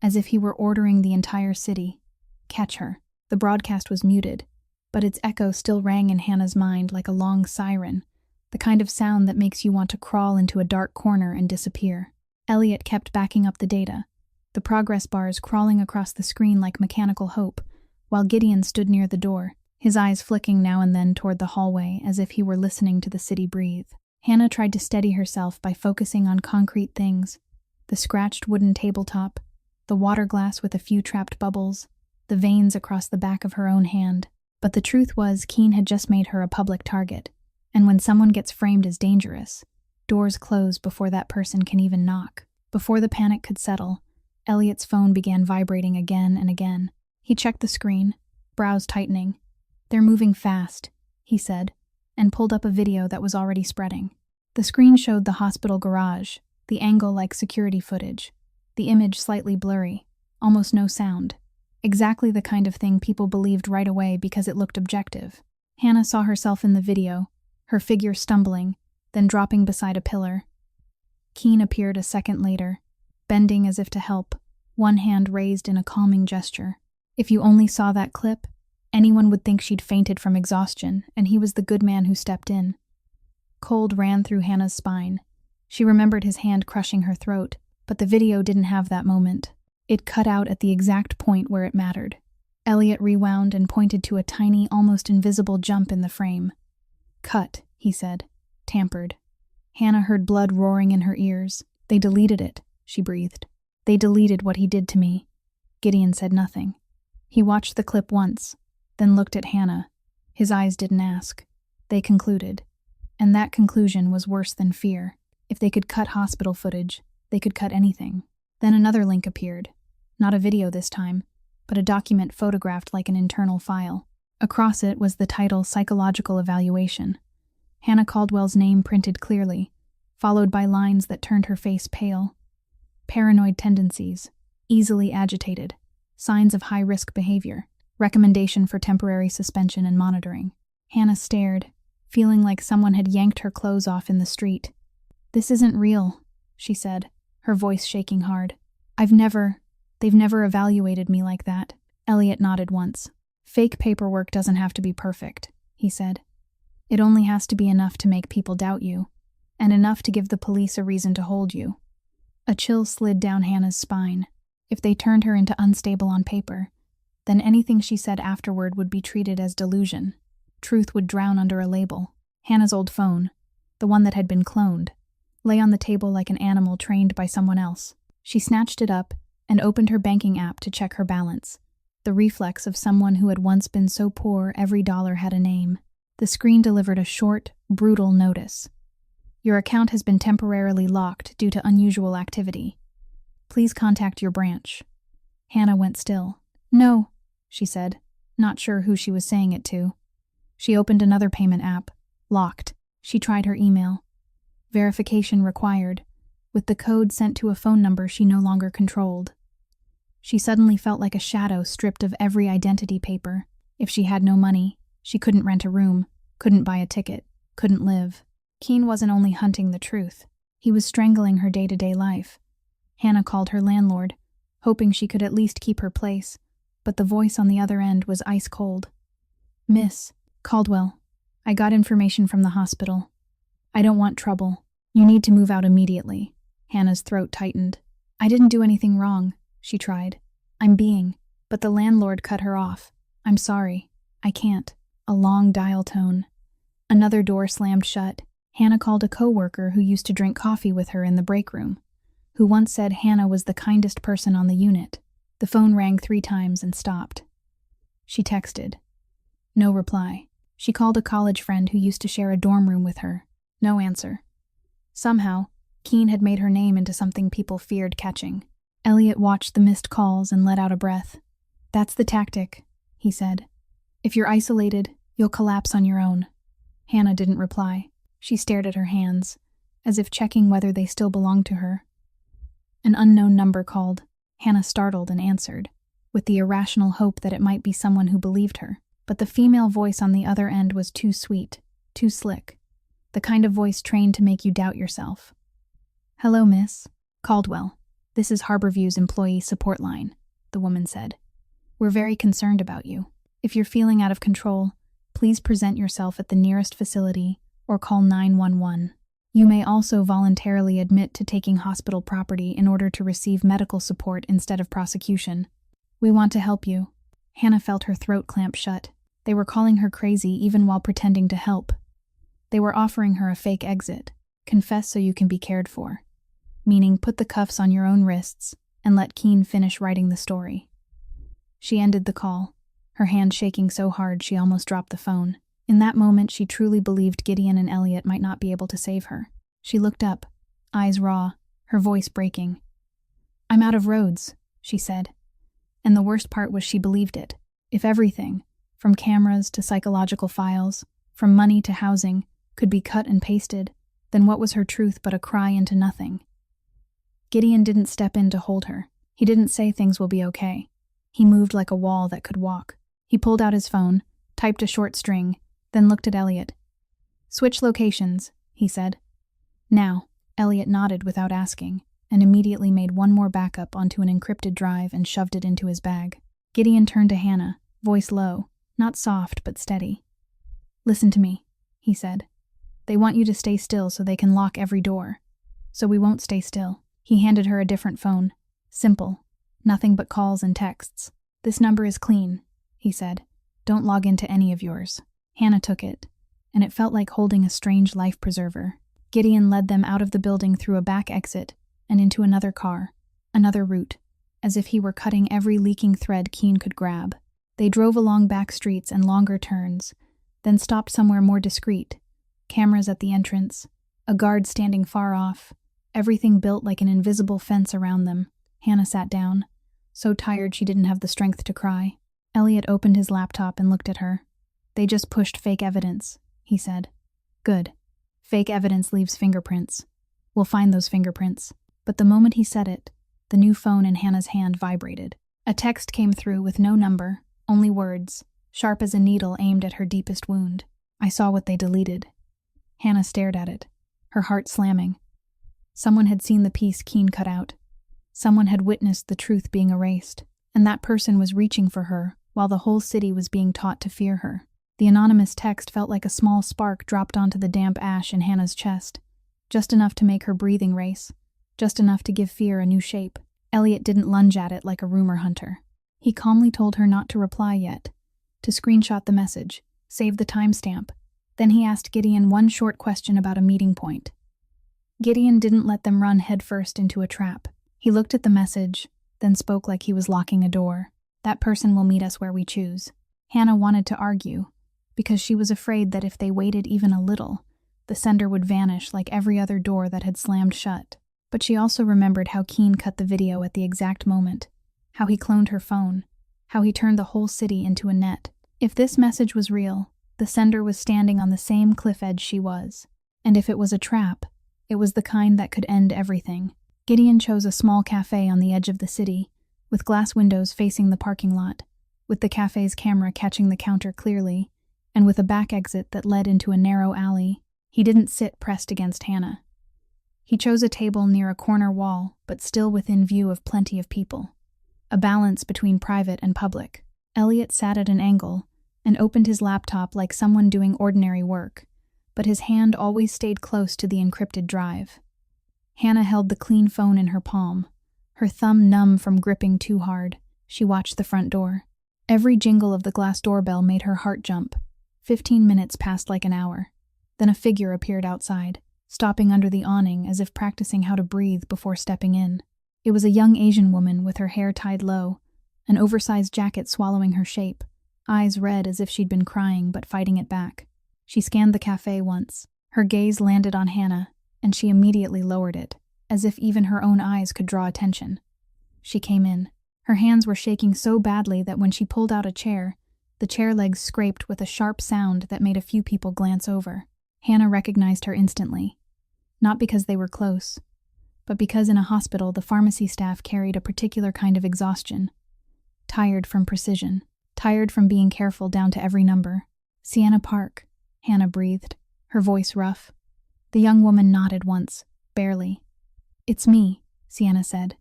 as if he were ordering the entire city. Catch her. The broadcast was muted, but its echo still rang in Hannah's mind like a long siren, the kind of sound that makes you want to crawl into a dark corner and disappear. Elliot kept backing up the data, the progress bars crawling across the screen like mechanical hope, while Gideon stood near the door, his eyes flicking now and then toward the hallway as if he were listening to the city breathe. Hannah tried to steady herself by focusing on concrete things: the scratched wooden tabletop, the water glass with a few trapped bubbles, the veins across the back of her own hand. But the truth was, Keene had just made her a public target, and when someone gets framed as dangerous, doors close before that person can even knock. Before the panic could settle, Elliot's phone began vibrating again and again. He checked the screen, brows tightening. "They're moving fast," he said, and pulled up a video that was already spreading. The screen showed the hospital garage, the angle like security footage, the image slightly blurry, almost no sound. Exactly the kind of thing people believed right away because it looked objective. Hannah saw herself in the video, her figure stumbling, then dropping beside a pillar. Keene appeared a second later, bending as if to help, one hand raised in a calming gesture. If you only saw that clip, anyone would think she'd fainted from exhaustion, and he was the good man who stepped in. Cold ran through Hannah's spine. She remembered his hand crushing her throat, but the video didn't have that moment. It cut out at the exact point where it mattered. Elliot rewound and pointed to a tiny, almost invisible jump in the frame. "Cut," he said. "Tampered." Hannah heard blood roaring in her ears. "They deleted it," she breathed. "They deleted what he did to me." Gideon said nothing. He watched the clip once, then looked at Hannah. His eyes didn't ask. They concluded. And that conclusion was worse than fear. If they could cut hospital footage, they could cut anything. Then another link appeared. Not a video this time, but a document photographed like an internal file. Across it was the title "Psychological Evaluation." Hannah Caldwell's name printed clearly, followed by lines that turned her face pale. "Paranoid tendencies. Easily agitated. Signs of high-risk behavior. Recommendation for temporary suspension and monitoring." Hannah stared, feeling like someone had yanked her clothes off in the street. "This isn't real," she said, her voice shaking hard. They've never evaluated me like that." Elliot nodded once. "Fake paperwork doesn't have to be perfect," he said. "It only has to be enough to make people doubt you, and enough to give the police a reason to hold you." A chill slid down Hannah's spine. If they turned her into unstable on paper, then anything she said afterward would be treated as delusion. Truth would drown under a label. Hannah's old phone, the one that had been cloned, lay on the table like an animal trained by someone else. She snatched it up and opened her banking app to check her balance, the reflex of someone who had once been so poor every dollar had a name. The screen delivered a short, brutal notice. "Your account has been temporarily locked due to unusual activity. Please contact your branch." Hannah went still. "No," she said, not sure who she was saying it to. She opened another payment app. Locked. She tried her email. Verification required, with the code sent to a phone number she no longer controlled. She suddenly felt like a shadow stripped of every identity paper. If she had no money, she couldn't rent a room, couldn't buy a ticket, couldn't live. Keene wasn't only hunting the truth, he was strangling her day-to-day life. Hannah called her landlord, hoping she could at least keep her place, but the voice on the other end was ice cold. "Miss Caldwell, I got information from the hospital. I don't want trouble. You need to move out immediately." Hannah's throat tightened. "I didn't do anything wrong," she tried. "I'm being, But the landlord cut her off. "I'm sorry. I can't." A long dial tone. Another door slammed shut. Hannah called a coworker who used to drink coffee with her in the break room, who once said Hannah was the kindest person on the unit. The phone rang 3 times and stopped. She texted. No reply. She called a college friend who used to share a dorm room with her. No answer. Somehow, Keene had made her name into something people feared catching. Elliot watched the missed calls and let out a breath. "That's the tactic," he said. "If you're isolated, you'll collapse on your own." Hannah didn't reply. She stared at her hands, as if checking whether they still belonged to her. An unknown number called. Hannah startled and answered, with the irrational hope that it might be someone who believed her. But the female voice on the other end was too sweet, too slick, the kind of voice trained to make you doubt yourself. "Hello, miss. Caldwell. This is Harborview's employee support line," the woman said. "We're very concerned about you. If you're feeling out of control, please present yourself at the nearest facility or call 911. You may also voluntarily admit to taking hospital property in order to receive medical support instead of prosecution. We want to help you." Hannah felt her throat clamp shut. They were calling her crazy even while pretending to help. They were offering her a fake exit. Confess so you can be cared for. Meaning put the cuffs on your own wrists and let Keene finish writing the story. She ended the call, her hand shaking so hard she almost dropped the phone. In that moment, she truly believed Gideon and Elliot might not be able to save her. She looked up, eyes raw, her voice breaking. "I'm out of roads," she said. And the worst part was she believed it. If everything, from cameras to psychological files, from money to housing, could be cut and pasted, then what was her truth but a cry into nothing? Gideon didn't step in to hold her. He didn't say things will be okay. He moved like a wall that could walk. He pulled out his phone, typed a short string, then looked at Elliot. "Switch locations," he said. "Now." Elliot nodded without asking, and immediately made one more backup onto an encrypted drive and shoved it into his bag. Gideon turned to Hannah, voice low, not soft but steady. "Listen to me," he said. "They want you to stay still so they can lock every door. So we won't stay still." He handed her a different phone. Simple. Nothing but calls and texts. "This number is clean," he said. "Don't log into any of yours." Hannah took it, and it felt like holding a strange life preserver. Gideon led them out of the building through a back exit and into another car, another route, as if he were cutting every leaking thread Keene could grab. They drove along back streets and longer turns, then stopped somewhere more discreet. Cameras at the entrance, a guard standing far off, everything built like an invisible fence around them. Hannah sat down, so tired she didn't have the strength to cry. Elliot opened his laptop and looked at her. "They just pushed fake evidence," he said. "Good. Fake evidence leaves fingerprints. We'll find those fingerprints." But the moment he said it, the new phone in Hannah's hand vibrated. A text came through with no number, only words, sharp as a needle aimed at her deepest wound. "I saw what they deleted." Hannah stared at it, her heart slamming. Someone had seen the piece Keene cut out. Someone had witnessed the truth being erased, and that person was reaching for her while the whole city was being taught to fear her. The anonymous text felt like a small spark dropped onto the damp ash in Hannah's chest, just enough to make her breathing race, just enough to give fear a new shape. Elliot didn't lunge at it like a rumor hunter. He calmly told her not to reply yet, to screenshot the message, save the timestamp. Then he asked Gideon one short question about a meeting point. Gideon didn't let them run headfirst into a trap. He looked at the message, then spoke like he was locking a door. "That person will meet us where we choose." Hannah wanted to argue, because she was afraid that if they waited even a little, the sender would vanish like every other door that had slammed shut. But she also remembered how Keene cut the video at the exact moment, how he cloned her phone, how he turned the whole city into a net. If this message was real, the sender was standing on the same cliff edge she was. And if it was a trap, it was the kind that could end everything. Gideon chose a small cafe on the edge of the city, with glass windows facing the parking lot, with the cafe's camera catching the counter clearly, and with a back exit that led into a narrow alley. He didn't sit pressed against Hannah. He chose a table near a corner wall, but still within view of plenty of people. A balance between private and public. Elliot sat at an angle and opened his laptop like someone doing ordinary work, but his hand always stayed close to the encrypted drive. Hannah held the clean phone in her palm, her thumb numb from gripping too hard. She watched the front door. Every jingle of the glass doorbell made her heart jump. 15 minutes passed like an hour. Then a figure appeared outside, stopping under the awning as if practicing how to breathe before stepping in. It was a young Asian woman with her hair tied low, an oversized jacket swallowing her shape, eyes red as if she'd been crying but fighting it back. She scanned the cafe once. Her gaze landed on Hannah, and she immediately lowered it, as if even her own eyes could draw attention. She came in. Her hands were shaking so badly that when she pulled out a chair, the chair legs scraped with a sharp sound that made a few people glance over. Hannah recognized her instantly. Not because they were close, but because in a hospital the pharmacy staff carried a particular kind of exhaustion. Tired from precision. Tired from being careful down to every number. Sienna Park, Hannah breathed, her voice rough. The young woman nodded once, barely. "It's me," Sienna said.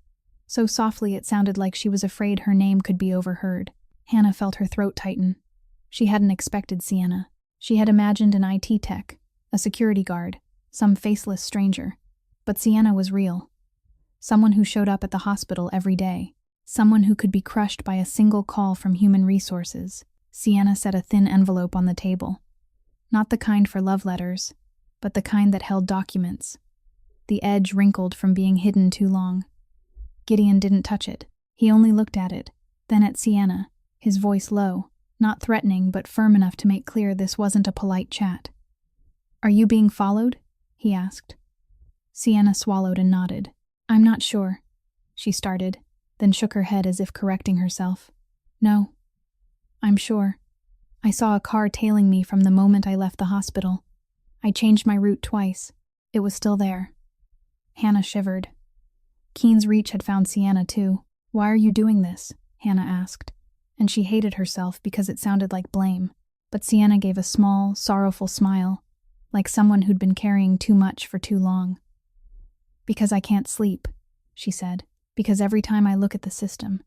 So softly it sounded like she was afraid her name could be overheard. Hannah felt her throat tighten. She hadn't expected Sienna. She had imagined an IT tech, a security guard, some faceless stranger. But Sienna was real. Someone who showed up at the hospital every day. Someone who could be crushed by a single call from human resources. Sienna set a thin envelope on the table. Not the kind for love letters, but the kind that held documents. The edge wrinkled from being hidden too long. Gideon didn't touch it. He only looked at it, then at Sienna, his voice low, not threatening but firm enough to make clear this wasn't a polite chat. "Are you being followed?" he asked. Sienna swallowed and nodded. "I'm not sure," she started, then shook her head as if correcting herself. "No, I'm sure. I saw a car tailing me from the moment I left the hospital. I changed my route twice. It was still there." Hannah shivered. Keen's reach had found Sienna too. "Why are you doing this?" Hannah asked, and she hated herself because it sounded like blame. But Sienna gave a small, sorrowful smile, like someone who'd been carrying too much for too long. "Because I can't sleep," she said. "Because every time I look at the system,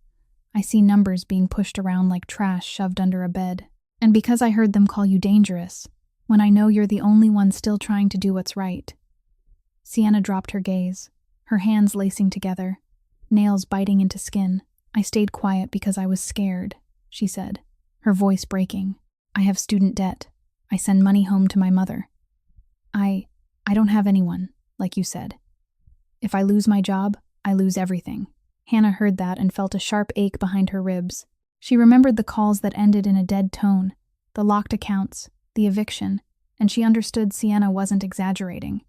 I see numbers being pushed around like trash shoved under a bed. And because I heard them call you dangerous, when I know you're the only one still trying to do what's right." Sienna dropped her gaze, her hands lacing together, nails biting into skin. "I stayed quiet because I was scared," she said, her voice breaking. "I have student debt. I send money home to my mother. I don't have anyone, like you said. If I lose my job, I lose everything." Hannah heard that and felt a sharp ache behind her ribs. She remembered the calls that ended in a dead tone, the locked accounts, the eviction, and she understood Sienna wasn't exaggerating.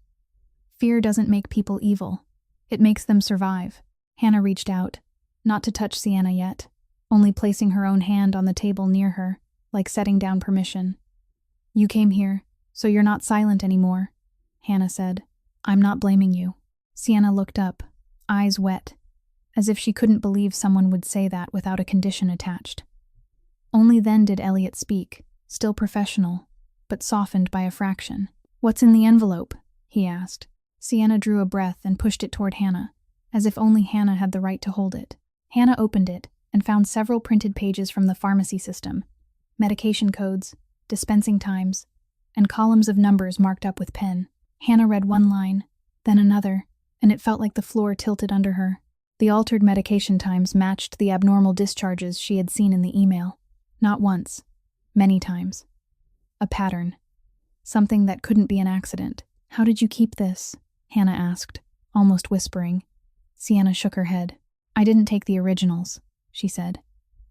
Fear doesn't make people evil. It makes them survive. Hannah reached out, not to touch Sienna yet, only placing her own hand on the table near her, like setting down permission. "You came here, so you're not silent anymore," Hannah said. "I'm not blaming you." Sienna looked up, eyes wet, as if she couldn't believe someone would say that without a condition attached. Only then did Elliot speak, still professional, but softened by a fraction. "What's in the envelope?" he asked. Sienna drew a breath and pushed it toward Hannah, as if only Hannah had the right to hold it. Hannah opened it and found several printed pages from the pharmacy system, medication codes, dispensing times, and columns of numbers marked up with pen. Hannah read one line, then another, and it felt like the floor tilted under her. The altered medication times matched the abnormal discharges she had seen in the email. Not once, many times. A pattern. Something that couldn't be an accident. "How did you keep this?" Hannah asked, almost whispering. Sienna shook her head. "I didn't take the originals," she said.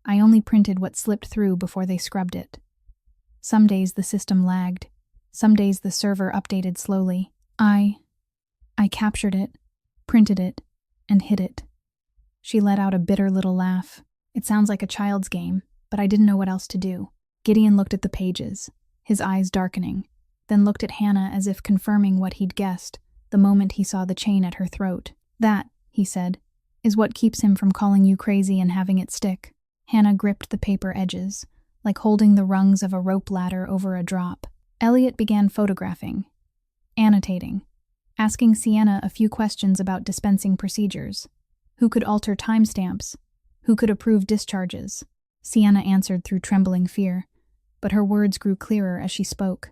"I only printed what slipped through before they scrubbed it. Some days the system lagged. Some days the server updated slowly. I captured it, printed it, and hid it." She let out a bitter little laugh. "It sounds like a child's game, but I didn't know what else to do." Gideon looked at the pages, his eyes darkening, then looked at Hannah as if confirming what he'd guessed the moment he saw the chain at her throat. "That," he said, "is what keeps him from calling you crazy and having it stick." Hannah gripped the paper edges, like holding the rungs of a rope ladder over a drop. Elliot began photographing, annotating, asking Sienna a few questions about dispensing procedures. Who could alter timestamps? Who could approve discharges? Sienna answered through trembling fear, but her words grew clearer as she spoke.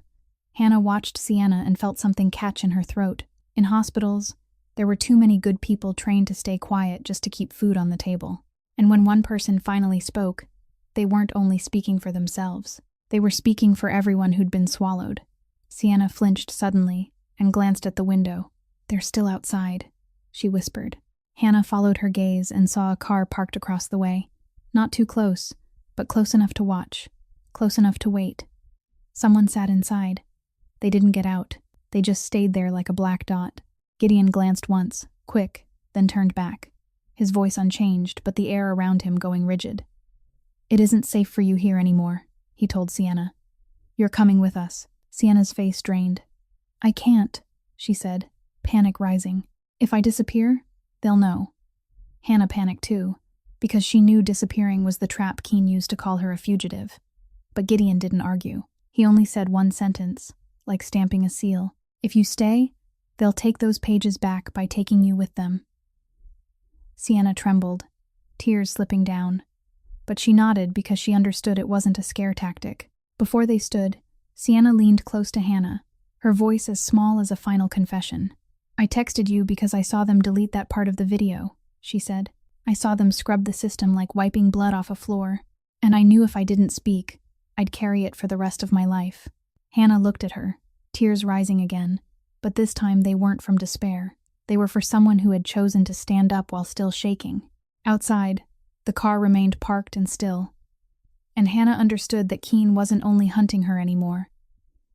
Hannah watched Sienna and felt something catch in her throat. In hospitals, there were too many good people trained to stay quiet just to keep food on the table. And when one person finally spoke, they weren't only speaking for themselves. They were speaking for everyone who'd been swallowed. Sienna flinched suddenly and glanced at the window. "They're still outside," she whispered. Hannah followed her gaze and saw a car parked across the way. Not too close, but close enough to watch, close enough to wait. Someone sat inside. They didn't get out. They just stayed there like a black dot. Gideon glanced once, quick, then turned back. His voice unchanged, but the air around him going rigid. "It isn't safe for you here anymore," he told Sienna. "You're coming with us." Sienna's face drained. "I can't," she said, panic rising. "If I disappear, they'll know." Hannah panicked too, because she knew disappearing was the trap Keen used to call her a fugitive. But Gideon didn't argue. He only said one sentence, like stamping a seal. "If you stay, they'll take those pages back by taking you with them." Sienna trembled, tears slipping down. But she nodded because she understood it wasn't a scare tactic. Before they stood, Sienna leaned close to Hannah, her voice as small as a final confession. "I texted you because I saw them delete that part of the video," she said. "I saw them scrub the system like wiping blood off a floor, and I knew if I didn't speak, I'd carry it for the rest of my life." Hannah looked at her, tears rising again, but this time they weren't from despair. They were for someone who had chosen to stand up while still shaking. Outside, the car remained parked and still, and Hannah understood that Keen wasn't only hunting her anymore.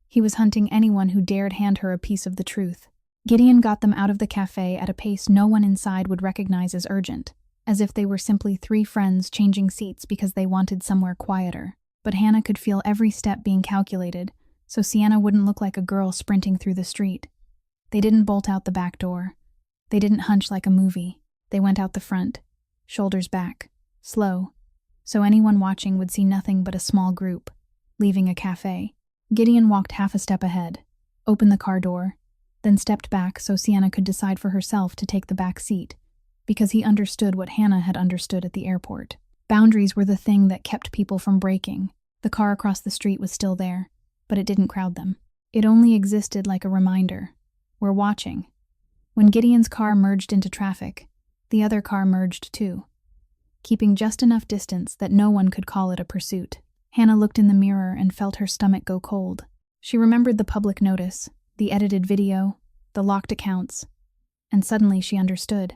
He was hunting anyone who dared hand her a piece of the truth. Gideon got them out of the cafe at a pace no one inside would recognize as urgent, as if they were simply three friends changing seats because they wanted somewhere quieter. But Hannah could feel every step being calculated, so Sienna wouldn't look like a girl sprinting through the street. They didn't bolt out the back door. They didn't hunch like a movie. They went out the front, shoulders back, slow, so anyone watching would see nothing but a small group, leaving a cafe. Gideon walked half a step ahead, opened the car door, then stepped back so Sienna could decide for herself to take the back seat, because he understood what Hannah had understood at the airport. Boundaries were the thing that kept people from breaking. The car across the street was still there, but it didn't crowd them. It only existed like a reminder. We're watching. When Gideon's car merged into traffic, the other car merged too, keeping just enough distance that no one could call it a pursuit. Hannah looked in the mirror and felt her stomach go cold. She remembered the public notice, the edited video, the locked accounts, and suddenly she understood.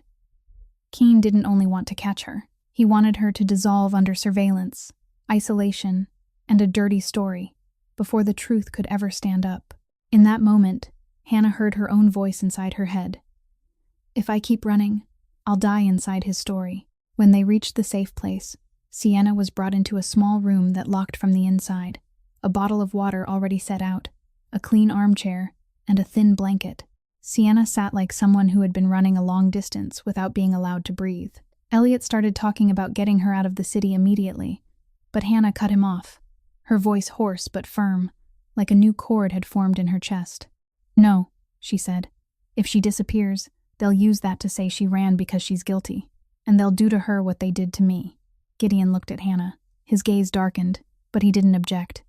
Keen didn't only want to catch her. He wanted her to dissolve under surveillance, isolation, and a dirty story, before the truth could ever stand up. In that moment, Hannah heard her own voice inside her head. "If I keep running, I'll die inside his story." When they reached the safe place, Sienna was brought into a small room that locked from the inside, a bottle of water already set out, a clean armchair, and a thin blanket. Sienna sat like someone who had been running a long distance without being allowed to breathe. Elliot started talking about getting her out of the city immediately, but Hannah cut him off, her voice hoarse but firm, like a new chord had formed in her chest. "No," she said. "If she disappears, they'll use that to say she ran because she's guilty, and they'll do to her what they did to me." Gideon looked at Hannah. His gaze darkened, but he didn't object.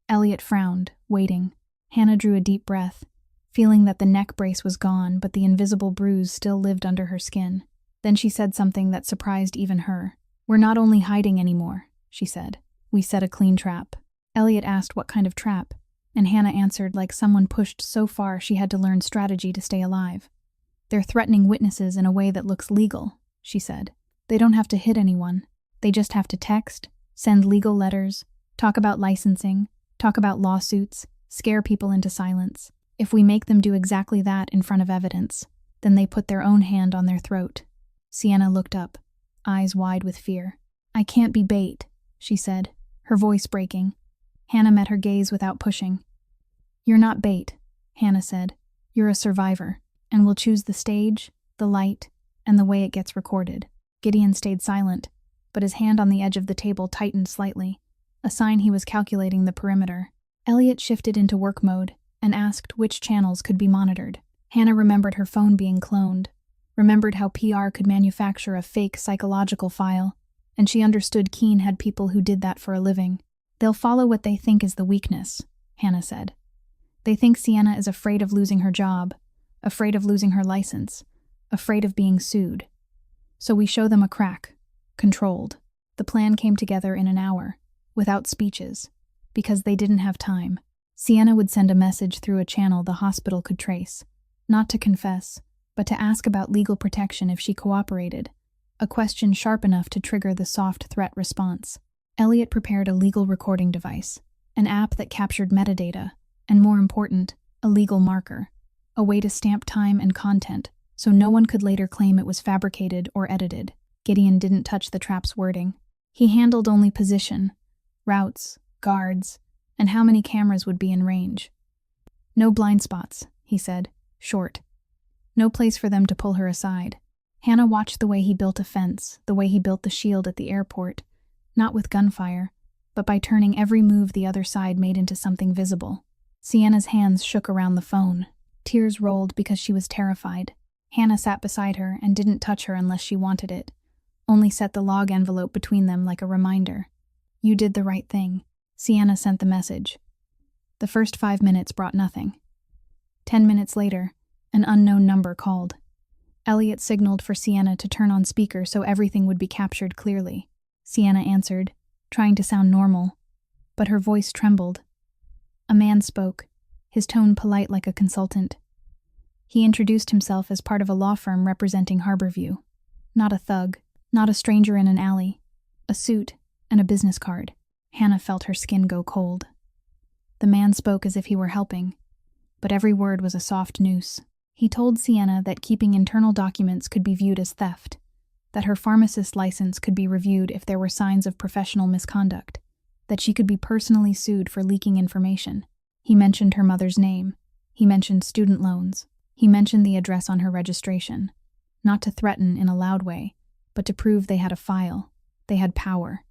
Elliot frowned, waiting. Hannah drew a deep breath, feeling that the neck brace was gone, but the invisible bruise still lived under her skin. Then she said something that surprised even her. "We're not only hiding anymore," she said. "We set a clean trap." Elliot asked what kind of trap, and Hannah answered like someone pushed so far she had to learn strategy to stay alive. "They're threatening witnesses in a way that looks legal," she said. "They don't have to hit anyone. They just have to text, send legal letters, talk about licensing, talk about lawsuits, scare people into silence. If we make them do exactly that in front of evidence, then they put their own hand on their throat." Sienna looked up, eyes wide with fear. "I can't be bait," she said, her voice breaking. Hannah met her gaze without pushing. "You're not bait," Hannah said. "You're a survivor, and we'll choose the stage, the light, and the way it gets recorded." Gideon stayed silent, but his hand on the edge of the table tightened slightly, a sign he was calculating the perimeter. Elliot shifted into work mode and asked which channels could be monitored. Hannah remembered her phone being cloned, remembered how PR could manufacture a fake psychological file, and she understood Keen had people who did that for a living. "They'll follow what they think is the weakness," Hannah said. "They think Sienna is afraid of losing her job, afraid of losing her license, afraid of being sued. So we show them a crack, controlled. The plan came together in an hour, without speeches, because they didn't have time. Sienna would send a message through a channel the hospital could trace, not to confess, but to ask about legal protection if she cooperated, a question sharp enough to trigger the soft threat response. Elliot prepared a legal recording device, an app that captured metadata, and more important, a legal marker, a way to stamp time and content, so no one could later claim it was fabricated or edited. Gideon didn't touch the trap's wording. He handled only position, routes, guards, and how many cameras would be in range. No blind spots, he said, short. No place for them to pull her aside. Hannah watched the way he built a fence, the way he built the shield at the airport, not with gunfire, but by turning every move the other side made into something visible. Sienna's hands shook around the phone. Tears rolled because she was terrified. Hannah sat beside her and didn't touch her unless she wanted it, only set the log envelope between them like a reminder. You did the right thing. Sienna sent the message. The first 5 minutes brought nothing. 10 minutes later, an unknown number called. Elliot signaled for Sienna to turn on speaker so everything would be captured clearly. Sienna answered, trying to sound normal, but her voice trembled. A man spoke, his tone polite like a consultant. He introduced himself as part of a law firm representing Harborview. Not a thug, not a stranger in an alley. A suit and a business card. Hannah felt her skin go cold. The man spoke as if he were helping, but every word was a soft noose. He told Sienna that keeping internal documents could be viewed as theft, that her pharmacist license could be reviewed if there were signs of professional misconduct, that she could be personally sued for leaking information. He mentioned her mother's name. He mentioned student loans. He mentioned the address on her registration, not to threaten in a loud way, but to prove they had a file. They had power.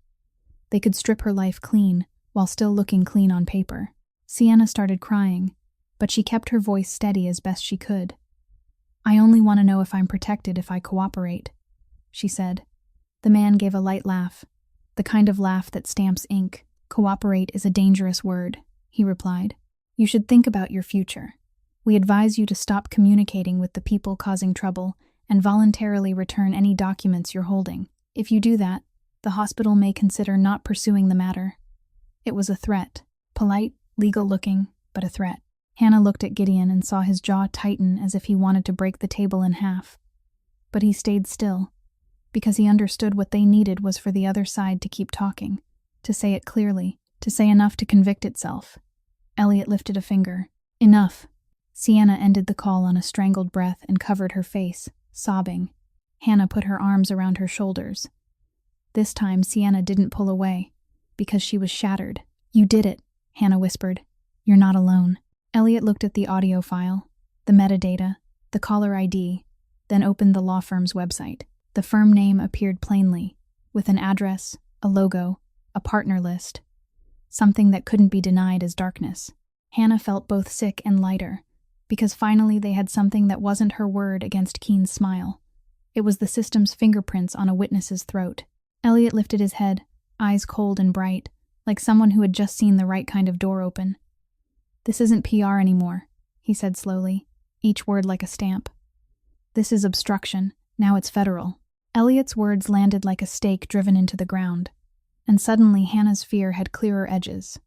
They could strip her life clean while still looking clean on paper. Sienna started crying, but she kept her voice steady as best she could. I only want to know if I'm protected if I cooperate, she said. The man gave a light laugh, the kind of laugh that stamps ink. Cooperate is a dangerous word, he replied. You should think about your future. We advise you to stop communicating with the people causing trouble and voluntarily return any documents you're holding. If you do that, the hospital may consider not pursuing the matter. It was a threat, polite, legal-looking, but a threat. Hannah looked at Gideon and saw his jaw tighten as if he wanted to break the table in half. But he stayed still, because he understood what they needed was for the other side to keep talking, to say it clearly, to say enough to convict itself. Elliot lifted a finger. Enough. Sienna ended the call on a strangled breath and covered her face, sobbing. Hannah put her arms around her shoulders. This time Sienna didn't pull away, because she was shattered. You did it, Hannah whispered. You're not alone. Elliot looked at the audio file, the metadata, the caller ID, then opened the law firm's website. The firm name appeared plainly, with an address, a logo, a partner list, something that couldn't be denied as darkness. Hannah felt both sick and lighter, because finally they had something that wasn't her word against Keen's smile. It was the system's fingerprints on a witness's throat. Elliot lifted his head, eyes cold and bright, like someone who had just seen the right kind of door open. This isn't PR anymore, he said slowly, each word like a stamp. This is obstruction. Now it's federal. Elliot's words landed like a stake driven into the ground, and suddenly Hannah's fear had clearer edges.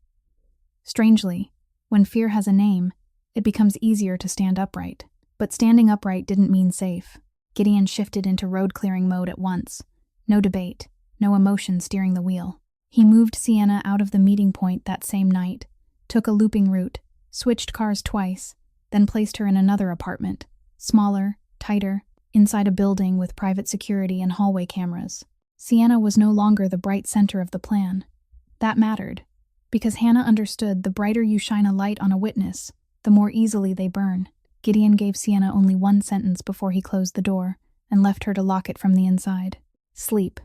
Strangely, when fear has a name, it becomes easier to stand upright. But standing upright didn't mean safe. Gideon shifted into road-clearing mode at once. No debate, no emotion steering the wheel. He moved Sienna out of the meeting point that same night, took a looping route, switched cars twice, then placed her in another apartment, smaller, tighter, inside a building with private security and hallway cameras. Sienna was no longer the bright center of the plan. That mattered, because Hannah understood the brighter you shine a light on a witness, the more easily they burn. Gideon gave Sienna only one sentence before he closed the door and left her to lock it from the inside. Sleep.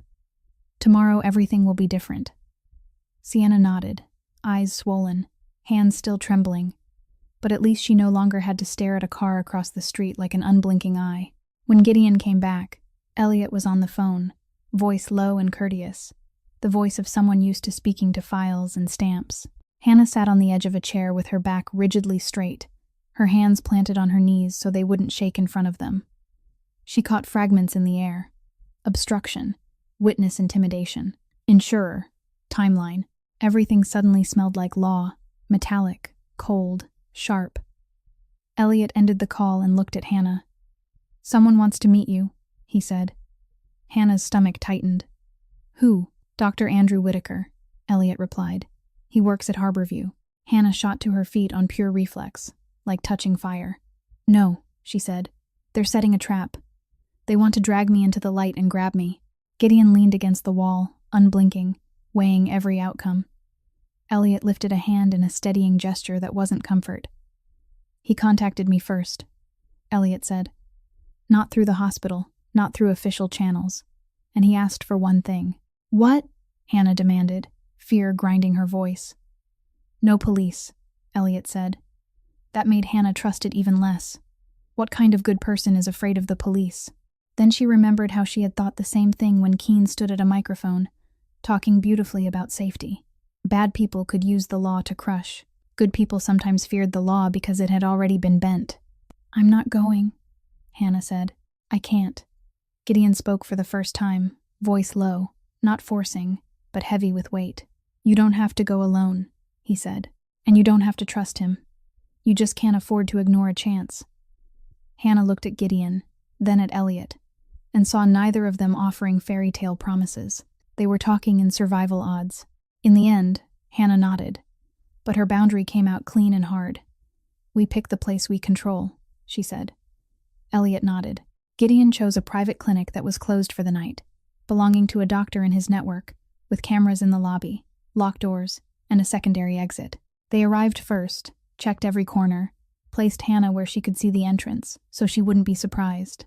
Tomorrow everything will be different. Sienna nodded, eyes swollen, hands still trembling, but at least she no longer had to stare at a car across the street like an unblinking eye. When Gideon came back, Elliot was on the phone, voice low and courteous, the voice of someone used to speaking to files and stamps. Hannah sat on the edge of a chair with her back rigidly straight, her hands planted on her knees so they wouldn't shake in front of them. She caught fragments in the air. Obstruction. Witness intimidation. Insurer. Timeline. Everything suddenly smelled like law. Metallic. Cold. Sharp. Elliot ended the call and looked at Hannah. "Someone wants to meet you," he said. Hannah's stomach tightened. "Who?" "Dr. Andrew Whitaker," Elliot replied. "He works at Harborview." Hannah shot to her feet on pure reflex, like touching fire. "No," she said. "They're setting a trap. They want to drag me into the light and grab me." Gideon leaned against the wall, unblinking, weighing every outcome. Elliot lifted a hand in a steadying gesture that wasn't comfort. "He contacted me first," Elliot said. "Not through the hospital, not through official channels. And he asked for one thing." "What?" Hannah demanded, fear grinding her voice. "No police," Elliot said. That made Hannah trust it even less. What kind of good person is afraid of the police? Then she remembered how she had thought the same thing when Keene stood at a microphone, talking beautifully about safety. Bad people could use the law to crush. Good people sometimes feared the law because it had already been bent. "I'm not going," Hannah said. "I can't." Gideon spoke for the first time, voice low, not forcing, but heavy with weight. "You don't have to go alone," he said. "And you don't have to trust him. You just can't afford to ignore a chance." Hannah looked at Gideon, then at Elliot, and saw neither of them offering fairy tale promises. They were talking in survival odds. In the end, Hannah nodded, but her boundary came out clean and hard. "We pick the place we control," she said. Elliot nodded. Gideon chose a private clinic that was closed for the night, belonging to a doctor in his network, with cameras in the lobby, locked doors, and a secondary exit. They arrived first, checked every corner, placed Hannah where she could see the entrance, so she wouldn't be surprised.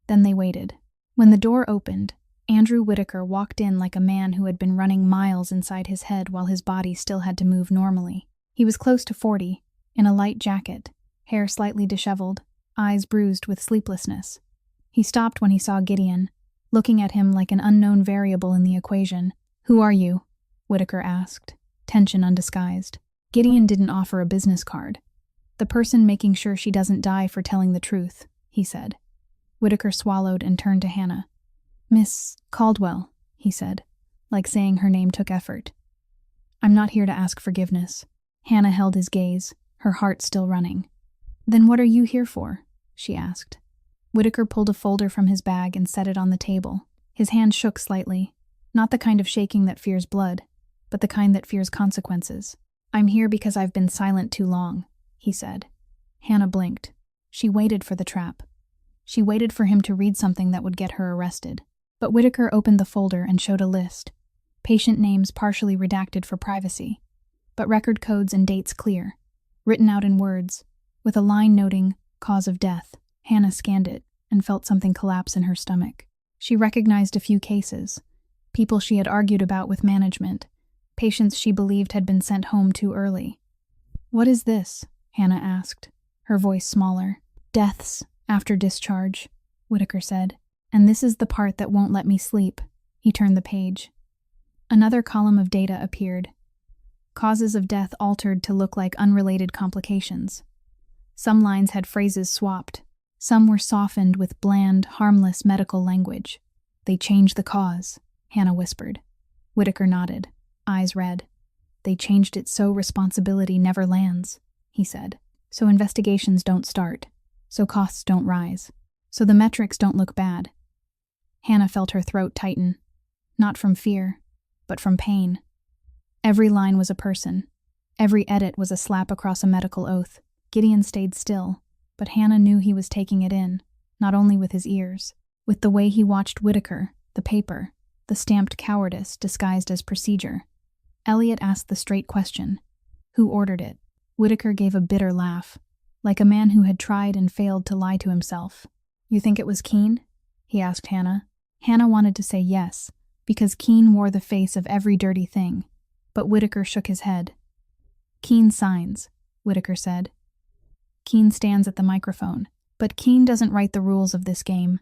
Then they waited. When the door opened, Andrew Whitaker walked in like a man who had been running miles inside his head while his body still had to move normally. He was close to 40, in a light jacket, hair slightly disheveled, eyes bruised with sleeplessness. He stopped when he saw Gideon, looking at him like an unknown variable in the equation. "Who are you?" Whitaker asked, tension undisguised. Gideon didn't offer a business card. "The person making sure she doesn't die for telling the truth," he said. Whitaker swallowed and turned to Hannah. "Miss Caldwell," he said, like saying her name took effort. "I'm not here to ask forgiveness." Hannah held his gaze, her heart still running. "Then what are you here for?" she asked. Whitaker pulled a folder from his bag and set it on the table. His hand shook slightly, not the kind of shaking that fears blood, but the kind that fears consequences. "I'm here because I've been silent too long," he said. Hannah blinked. She waited for the trap. She waited for him to read something that would get her arrested. But Whitaker opened the folder and showed a list. Patient names partially redacted for privacy, but record codes and dates clear, written out in words, with a line noting cause of death. Hannah scanned it and felt something collapse in her stomach. She recognized a few cases, people she had argued about with management, patients she believed had been sent home too early. "What is this?" Hannah asked, her voice smaller. "Deaths after discharge," Whitaker said. "And this is the part that won't let me sleep." He turned the page. Another column of data appeared. Causes of death altered to look like unrelated complications. Some lines had phrases swapped. Some were softened with bland, harmless medical language. "They changed the cause," Hannah whispered. Whitaker nodded, eyes red. "They changed it so responsibility never lands," he said. "So investigations don't start. So costs don't rise. So the metrics don't look bad." Hannah felt her throat tighten, not from fear, but from pain. Every line was a person. Every edit was a slap across a medical oath. Gideon stayed still, but Hannah knew he was taking it in, not only with his ears, with the way he watched Whitaker, the paper, the stamped cowardice disguised as procedure. Elliot asked the straight question. Who ordered it? Whitaker gave a bitter laugh, like a man who had tried and failed to lie to himself. "You think it was Keene?" he asked Hannah. Hannah wanted to say yes, because Keene wore the face of every dirty thing, but Whitaker shook his head. "Keene signs," Whitaker said. "Keene stands at the microphone, but Keene doesn't write the rules of this game."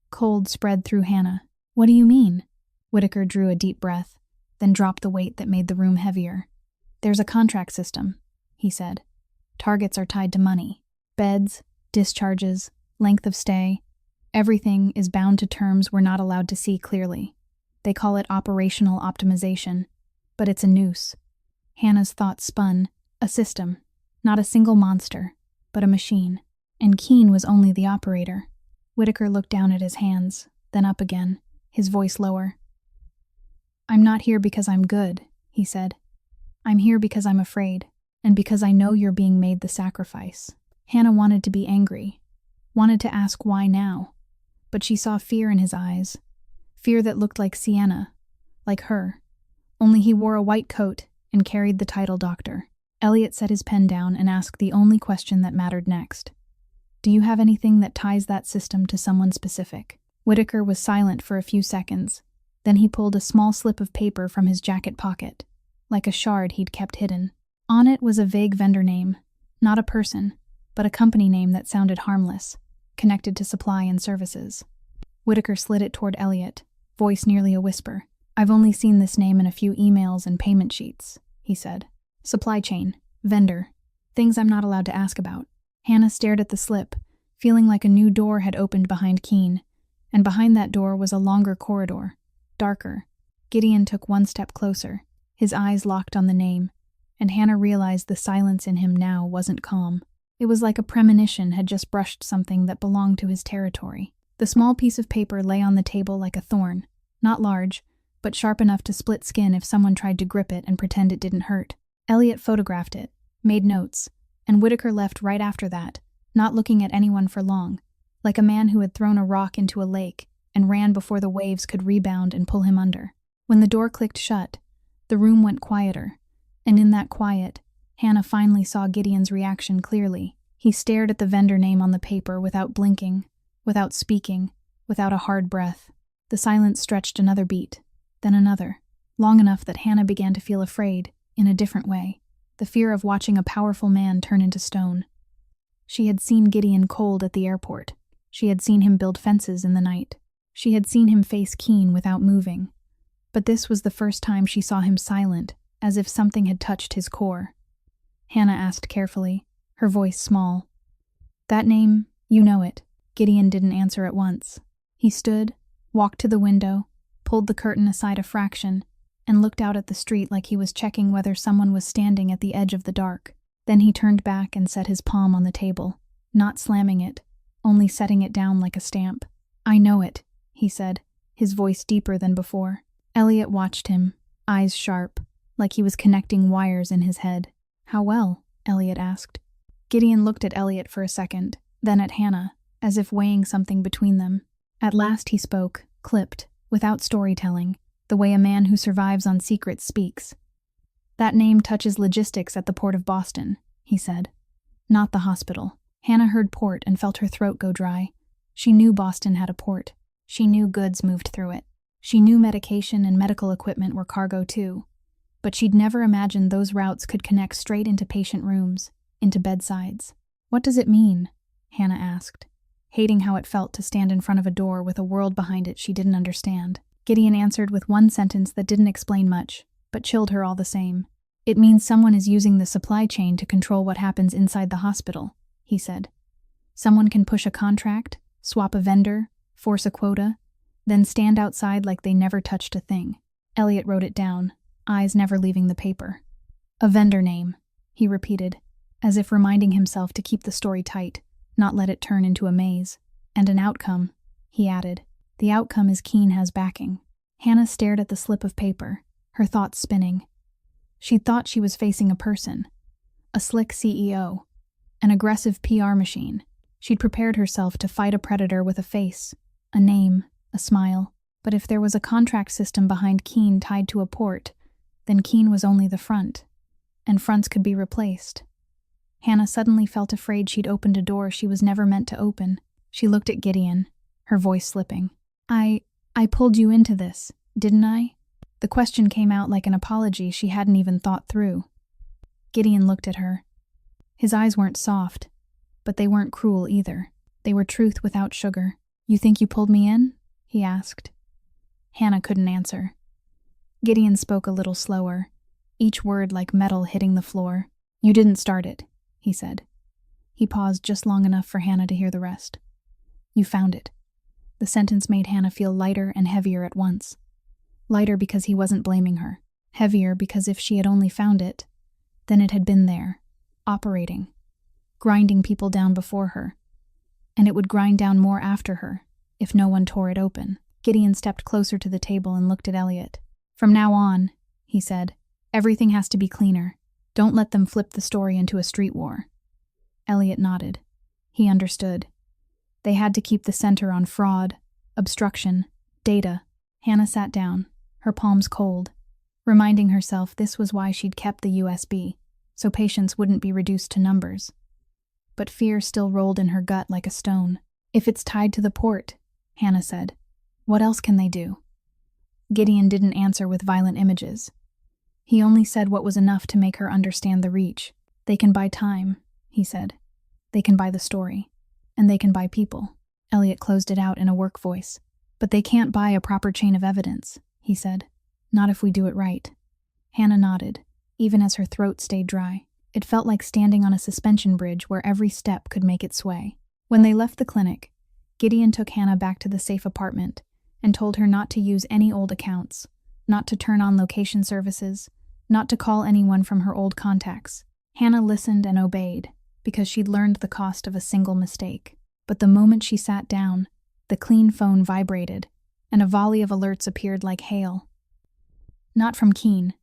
Cold spread through Hannah. "What do you mean?" Whitaker drew a deep breath, then dropped the weight that made the room heavier. "There's a contract system," he said. "Targets are tied to money. Beds, discharges, length of stay. Everything is bound to terms we're not allowed to see clearly. They call it operational optimization, but it's a noose. Hannah's thoughts spun. A system. Not a single monster, but a machine. And Keene was only the operator. Whitaker looked down at his hands, then up again, his voice lower. "I'm not here because I'm good," he said. "I'm here because I'm afraid, and because I know you're being made the sacrifice." Hannah wanted to be angry, wanted to ask why now, but she saw fear in his eyes, fear that looked like Sienna, like her, only he wore a white coat and carried the title doctor. Elliot set his pen down and asked the only question that mattered next. "Do you have anything that ties that system to someone specific?" Whitaker was silent for a few seconds. Then he pulled a small slip of paper from his jacket pocket, like a shard he'd kept hidden. On it was a vague vendor name, not a person, but a company name that sounded harmless, connected to supply and services. Whitaker slid it toward Elliot, voice nearly a whisper. "I've only seen this name in a few emails and payment sheets," he said. "Supply chain, vendor, things I'm not allowed to ask about." Hannah stared at the slip, feeling like a new door had opened behind Keene, and behind that door was a longer corridor, darker. Gideon took one step closer, his eyes locked on the name, and Hannah realized the silence in him now wasn't calm. It was like a premonition had just brushed something that belonged to his territory. The small piece of paper lay on the table like a thorn, not large, but sharp enough to split skin if someone tried to grip it and pretend it didn't hurt. Elliot photographed it, made notes, and Whitaker left right after that, not looking at anyone for long, like a man who had thrown a rock into a lake and ran before the waves could rebound and pull him under. When the door clicked shut, the room went quieter, and in that quiet, Hannah finally saw Gideon's reaction clearly. He stared at the vendor name on the paper without blinking, without speaking, without a hard breath. The silence stretched another beat, then another, long enough that Hannah began to feel afraid, in a different way, the fear of watching a powerful man turn into stone. She had seen Gideon cold at the airport. She had seen him build fences in the night. She had seen him face Keene without moving. But this was the first time she saw him silent, as if something had touched his core. Hannah asked carefully, her voice small. "That name, you know it." Gideon didn't answer at once. He stood, walked to the window, pulled the curtain aside a fraction, and looked out at the street like he was checking whether someone was standing at the edge of the dark. Then he turned back and set his palm on the table, not slamming it, only setting it down like a stamp. "I know it," he said, his voice deeper than before. Elliot watched him, eyes sharp, like he was connecting wires in his head. "How well?" Elliot asked. Gideon looked at Elliot for a second, then at Hannah, as if weighing something between them. At last he spoke, clipped, without storytelling, the way a man who survives on secrets speaks. "That name touches logistics at the port of Boston," he said. "Not the hospital." Hannah heard port and felt her throat go dry. She knew Boston had a port. She knew goods moved through it. She knew medication and medical equipment were cargo too. But she'd never imagined those routes could connect straight into patient rooms, into bedsides. "What does it mean?" Hannah asked, hating how it felt to stand in front of a door with a world behind it she didn't understand. Gideon answered with one sentence that didn't explain much, but chilled her all the same. "It means someone is using the supply chain to control what happens inside the hospital," he said. "Someone can push a contract, swap a vendor, force a quota, then stand outside like they never touched a thing." Elliot wrote it down, eyes never leaving the paper. "A vendor name," he repeated, as if reminding himself to keep the story tight, not let it turn into a maze. "And an outcome," he added. "The outcome is Keene has backing." Hannah stared at the slip of paper, her thoughts spinning. She'd thought she was facing a person, a slick CEO, an aggressive PR machine. She'd prepared herself to fight a predator with a face, a name, a smile. But if there was a contract system behind Keene tied to a port, then Keene was only the front, and fronts could be replaced. Hannah suddenly felt afraid she'd opened a door she was never meant to open. She looked at Gideon, her voice slipping. I pulled you into this, didn't I?" The question came out like an apology she hadn't even thought through. Gideon looked at her. His eyes weren't soft, but they weren't cruel either. They were truth without sugar. "You think you pulled me in?" he asked. Hannah couldn't answer. Gideon spoke a little slower, each word like metal hitting the floor. "You didn't start it," he said. He paused just long enough for Hannah to hear the rest. "You found it." The sentence made Hannah feel lighter and heavier at once. Lighter because he wasn't blaming her. Heavier because if she had only found it, then it had been there, operating, grinding people down before her. And it would grind down more after her, if no one tore it open. Gideon stepped closer to the table and looked at Elliot. "From now on," he said, "everything has to be cleaner. Don't let them flip the story into a street war." Elliot nodded. He understood. They had to keep the center on fraud, obstruction, data. Hannah sat down, her palms cold, reminding herself this was why she'd kept the USB, so patients wouldn't be reduced to numbers. But fear still rolled in her gut like a stone. "If it's tied to the port," Hannah said, "what else can they do?" Gideon didn't answer with violent images. He only said what was enough to make her understand the reach. "They can buy time," he said. "They can buy the story. And they can buy people." Elliot closed it out in a work voice. "But they can't buy a proper chain of evidence," he said. "Not if we do it right." Hannah nodded, even as her throat stayed dry. It felt like standing on a suspension bridge where every step could make it sway. When they left the clinic, Gideon took Hannah back to the safe apartment and told her not to use any old accounts, not to turn on location services, not to call anyone from her old contacts. Hannah listened and obeyed, because she'd learned the cost of a single mistake. But the moment she sat down, the clean phone vibrated, and a volley of alerts appeared like hail. Not from Keene.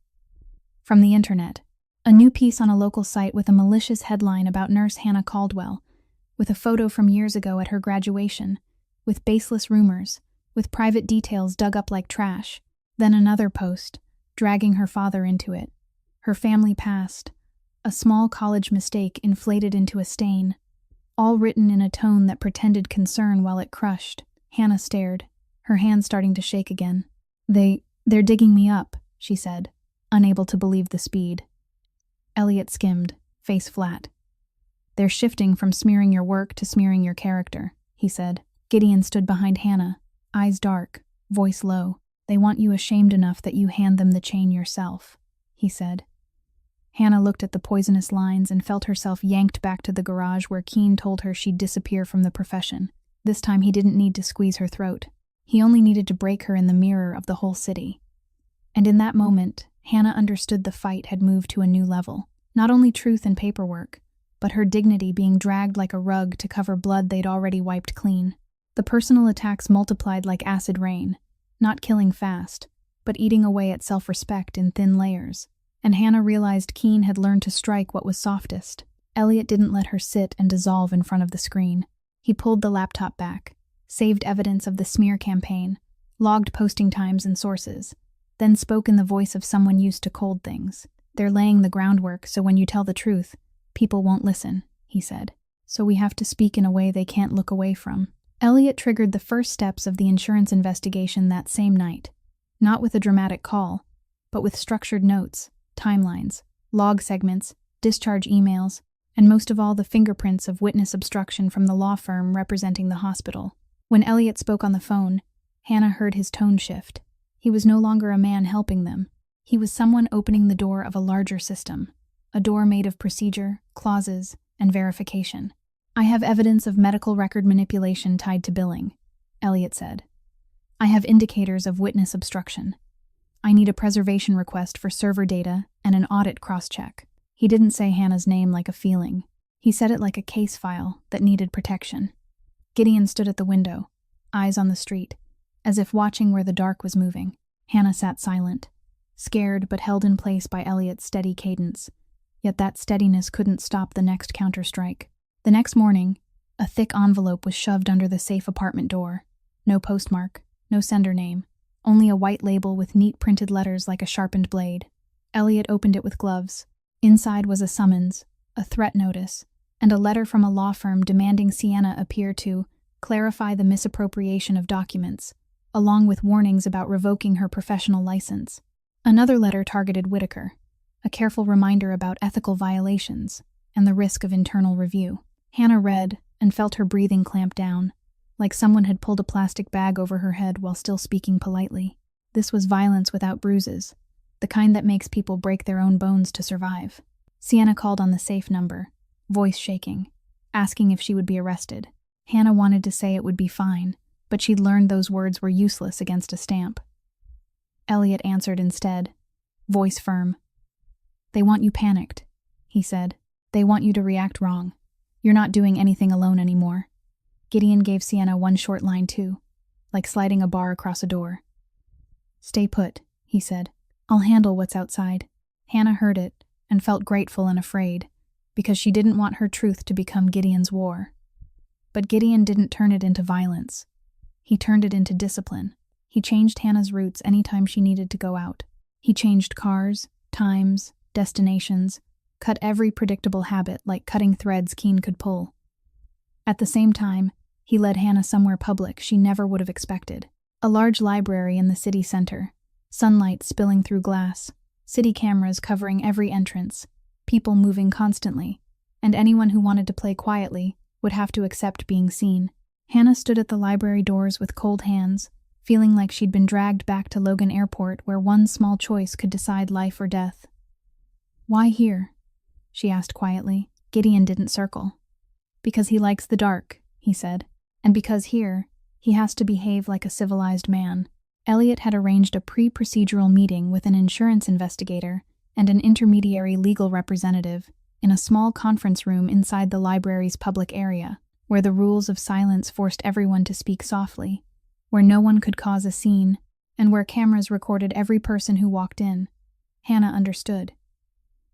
From the internet. A new piece on a local site with a malicious headline about nurse Hannah Caldwell, with a photo from years ago at her graduation, with baseless rumors, with private details dug up like trash. Then another post, dragging her father into it. Her family past. A small college mistake inflated into a stain. All written in a tone that pretended concern while it crushed. Hannah stared, her hands starting to shake again. They're digging me up," she said, unable to believe the speed. Elliot skimmed, face flat. "They're shifting from smearing your work to smearing your character," he said. Gideon stood behind Hannah, eyes dark, voice low. "They want you ashamed enough that you hand them the chain yourself," he said. Hannah looked at the poisonous lines and felt herself yanked back to the garage where Keene told her she'd disappear from the profession. This time he didn't need to squeeze her throat. He only needed to break her in the mirror of the whole city. And in that moment, Hannah understood the fight had moved to a new level. Not only truth and paperwork, but her dignity being dragged like a rug to cover blood they'd already wiped clean. The personal attacks multiplied like acid rain, not killing fast, but eating away at self-respect in thin layers. And Hannah realized Keene had learned to strike what was softest. Elliot didn't let her sit and dissolve in front of the screen. He pulled the laptop back, saved evidence of the smear campaign, logged posting times and sources, then spoke in the voice of someone used to cold things. "They're laying the groundwork, so when you tell the truth, people won't listen," he said. "So we have to speak in a way they can't look away from." Elliot triggered the first steps of the insurance investigation that same night, not with a dramatic call, but with structured notes, timelines, log segments, discharge emails, and most of all the fingerprints of witness obstruction from the law firm representing the hospital. When Elliot spoke on the phone, Hannah heard his tone shift. He was no longer a man helping them. He was someone opening the door of a larger system, a door made of procedure, clauses, and verification. "I have evidence of medical record manipulation tied to billing," Elliot said. "I have indicators of witness obstruction. I need a preservation request for server data and an audit cross-check." He didn't say Hannah's name like a feeling. He said it like a case file that needed protection. Gideon stood at the window, eyes on the street, as if watching where the dark was moving. Hannah sat silent, scared but held in place by Elliot's steady cadence. Yet that steadiness couldn't stop the next counterstrike. The next morning, a thick envelope was shoved under the safe apartment door. No postmark, no sender name. Only a white label with neat printed letters like a sharpened blade. Elliot opened it with gloves. Inside was a summons, a threat notice, and a letter from a law firm demanding Sienna appear to clarify the misappropriation of documents, along with warnings about revoking her professional license. Another letter targeted Whitaker, a careful reminder about ethical violations and the risk of internal review. Hannah read and felt her breathing clamp down, like someone had pulled a plastic bag over her head while still speaking politely. This was violence without bruises, the kind that makes people break their own bones to survive. Sienna called on the safe number, voice shaking, asking if she would be arrested. Hannah wanted to say it would be fine, but she'd learned those words were useless against a stamp. Elliot answered instead, voice firm. They want you panicked, he said. They want you to react wrong. You're not doing anything alone anymore. Gideon gave Sienna one short line too, like sliding a bar across a door. Stay put, he said. I'll handle what's outside. Hannah heard it and felt grateful and afraid, because she didn't want her truth to become Gideon's war. But Gideon didn't turn it into violence. He turned it into discipline. He changed Hannah's routes anytime she needed to go out. He changed cars, times, destinations, cut every predictable habit like cutting threads Keen could pull. At the same time, he led Hannah somewhere public she never would have expected. A large library in the city center, sunlight spilling through glass, city cameras covering every entrance, people moving constantly, and anyone who wanted to play quietly would have to accept being seen. Hannah stood at the library doors with cold hands, feeling like she'd been dragged back to Logan Airport where one small choice could decide life or death. Why here? She asked quietly. Gideon didn't circle. Because he likes the dark, he said, and because here, he has to behave like a civilized man. Elliot had arranged a pre-procedural meeting with an insurance investigator and an intermediary legal representative in a small conference room inside the library's public area, where the rules of silence forced everyone to speak softly, where no one could cause a scene, and where cameras recorded every person who walked in. Hannah understood.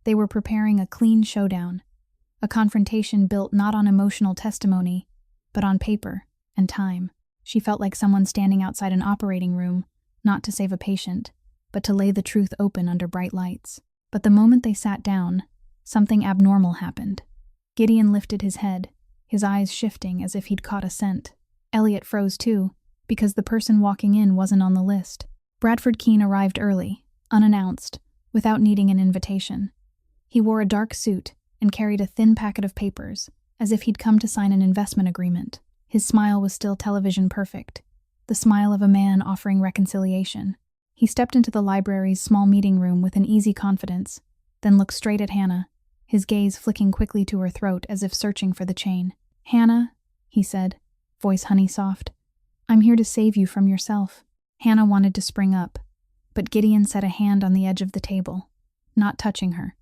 They were preparing a clean showdown, a confrontation built not on emotional testimony, but on paper and time. She felt like someone standing outside an operating room, not to save a patient, but to lay the truth open under bright lights. But the moment they sat down, something abnormal happened. Gideon lifted his head, his eyes shifting as if he'd caught a scent. Elliot froze too, because the person walking in wasn't on the list. Bradford Keene arrived early, unannounced, without needing an invitation. He wore a dark suit and carried a thin packet of papers, as if he'd come to sign an investment agreement. His smile was still television perfect, the smile of a man offering reconciliation. He stepped into the library's small meeting room with an easy confidence, then looked straight at Hannah, his gaze flicking quickly to her throat as if searching for the chain. Hannah, he said, voice honey soft, I'm here to save you from yourself. Hannah wanted to spring up, but Gideon set a hand on the edge of the table, not touching her,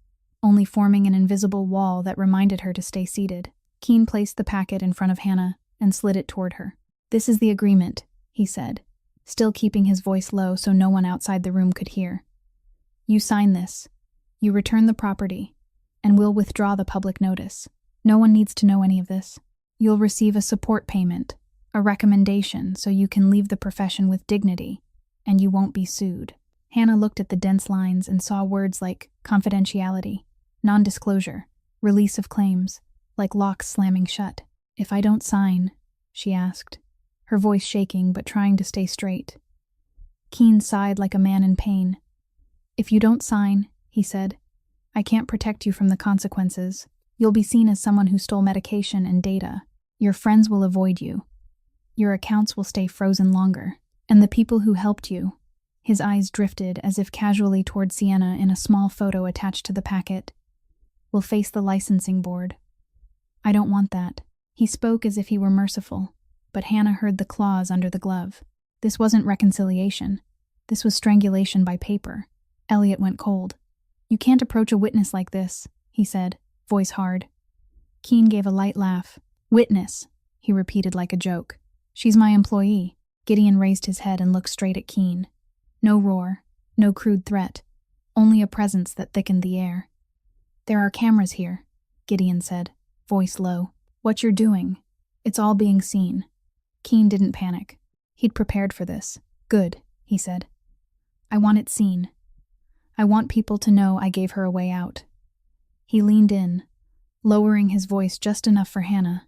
only forming an invisible wall that reminded her to stay seated. Keene placed the packet in front of Hannah and slid it toward her. This is the agreement, he said, still keeping his voice low so no one outside the room could hear. You sign this. You return the property, and we'll withdraw the public notice. No one needs to know any of this. You'll receive a support payment, a recommendation so you can leave the profession with dignity, and you won't be sued. Hannah looked at the dense lines and saw words like confidentiality, non-disclosure, release of claims, like locks slamming shut. If I don't sign, she asked, her voice shaking but trying to stay straight. Keene sighed like a man in pain. If you don't sign, he said, I can't protect you from the consequences. You'll be seen as someone who stole medication and data. Your friends will avoid you. Your accounts will stay frozen longer. And the people who helped you. His eyes drifted as if casually toward Sienna in a small photo attached to the packet. Will face the licensing board. I don't want that. He spoke as if he were merciful, but Hannah heard the claws under the glove. This wasn't reconciliation. This was strangulation by paper. Elliot went cold. You can't approach a witness like this, he said, voice hard. Keene gave a light laugh. Witness, he repeated like a joke. She's my employee. Gideon raised his head and looked straight at Keene. No roar, no crude threat, only a presence that thickened the air. There are cameras here, Gideon said, voice low. What you're doing, it's all being seen. Keene didn't panic. He'd prepared for this. Good, he said. I want it seen. I want people to know I gave her a way out. He leaned in, lowering his voice just enough for Hannah,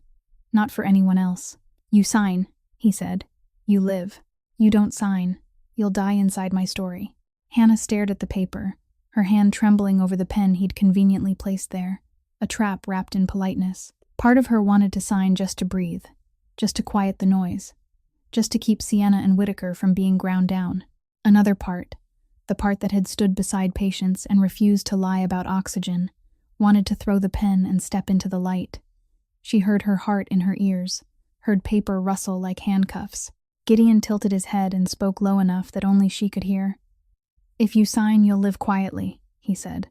not for anyone else. You sign, he said. You live. You don't sign. You'll die inside my story. Hannah stared at the paper, her hand trembling over the pen he'd conveniently placed there, a trap wrapped in politeness. Part of her wanted to sign just to breathe, just to quiet the noise, just to keep Sienna and Whitaker from being ground down. Another part, the part that had stood beside patients and refused to lie about oxygen, wanted to throw the pen and step into the light. She heard her heart in her ears, heard paper rustle like handcuffs. Gideon tilted his head and spoke low enough that only she could hear. "If you sign, you'll live quietly," he said.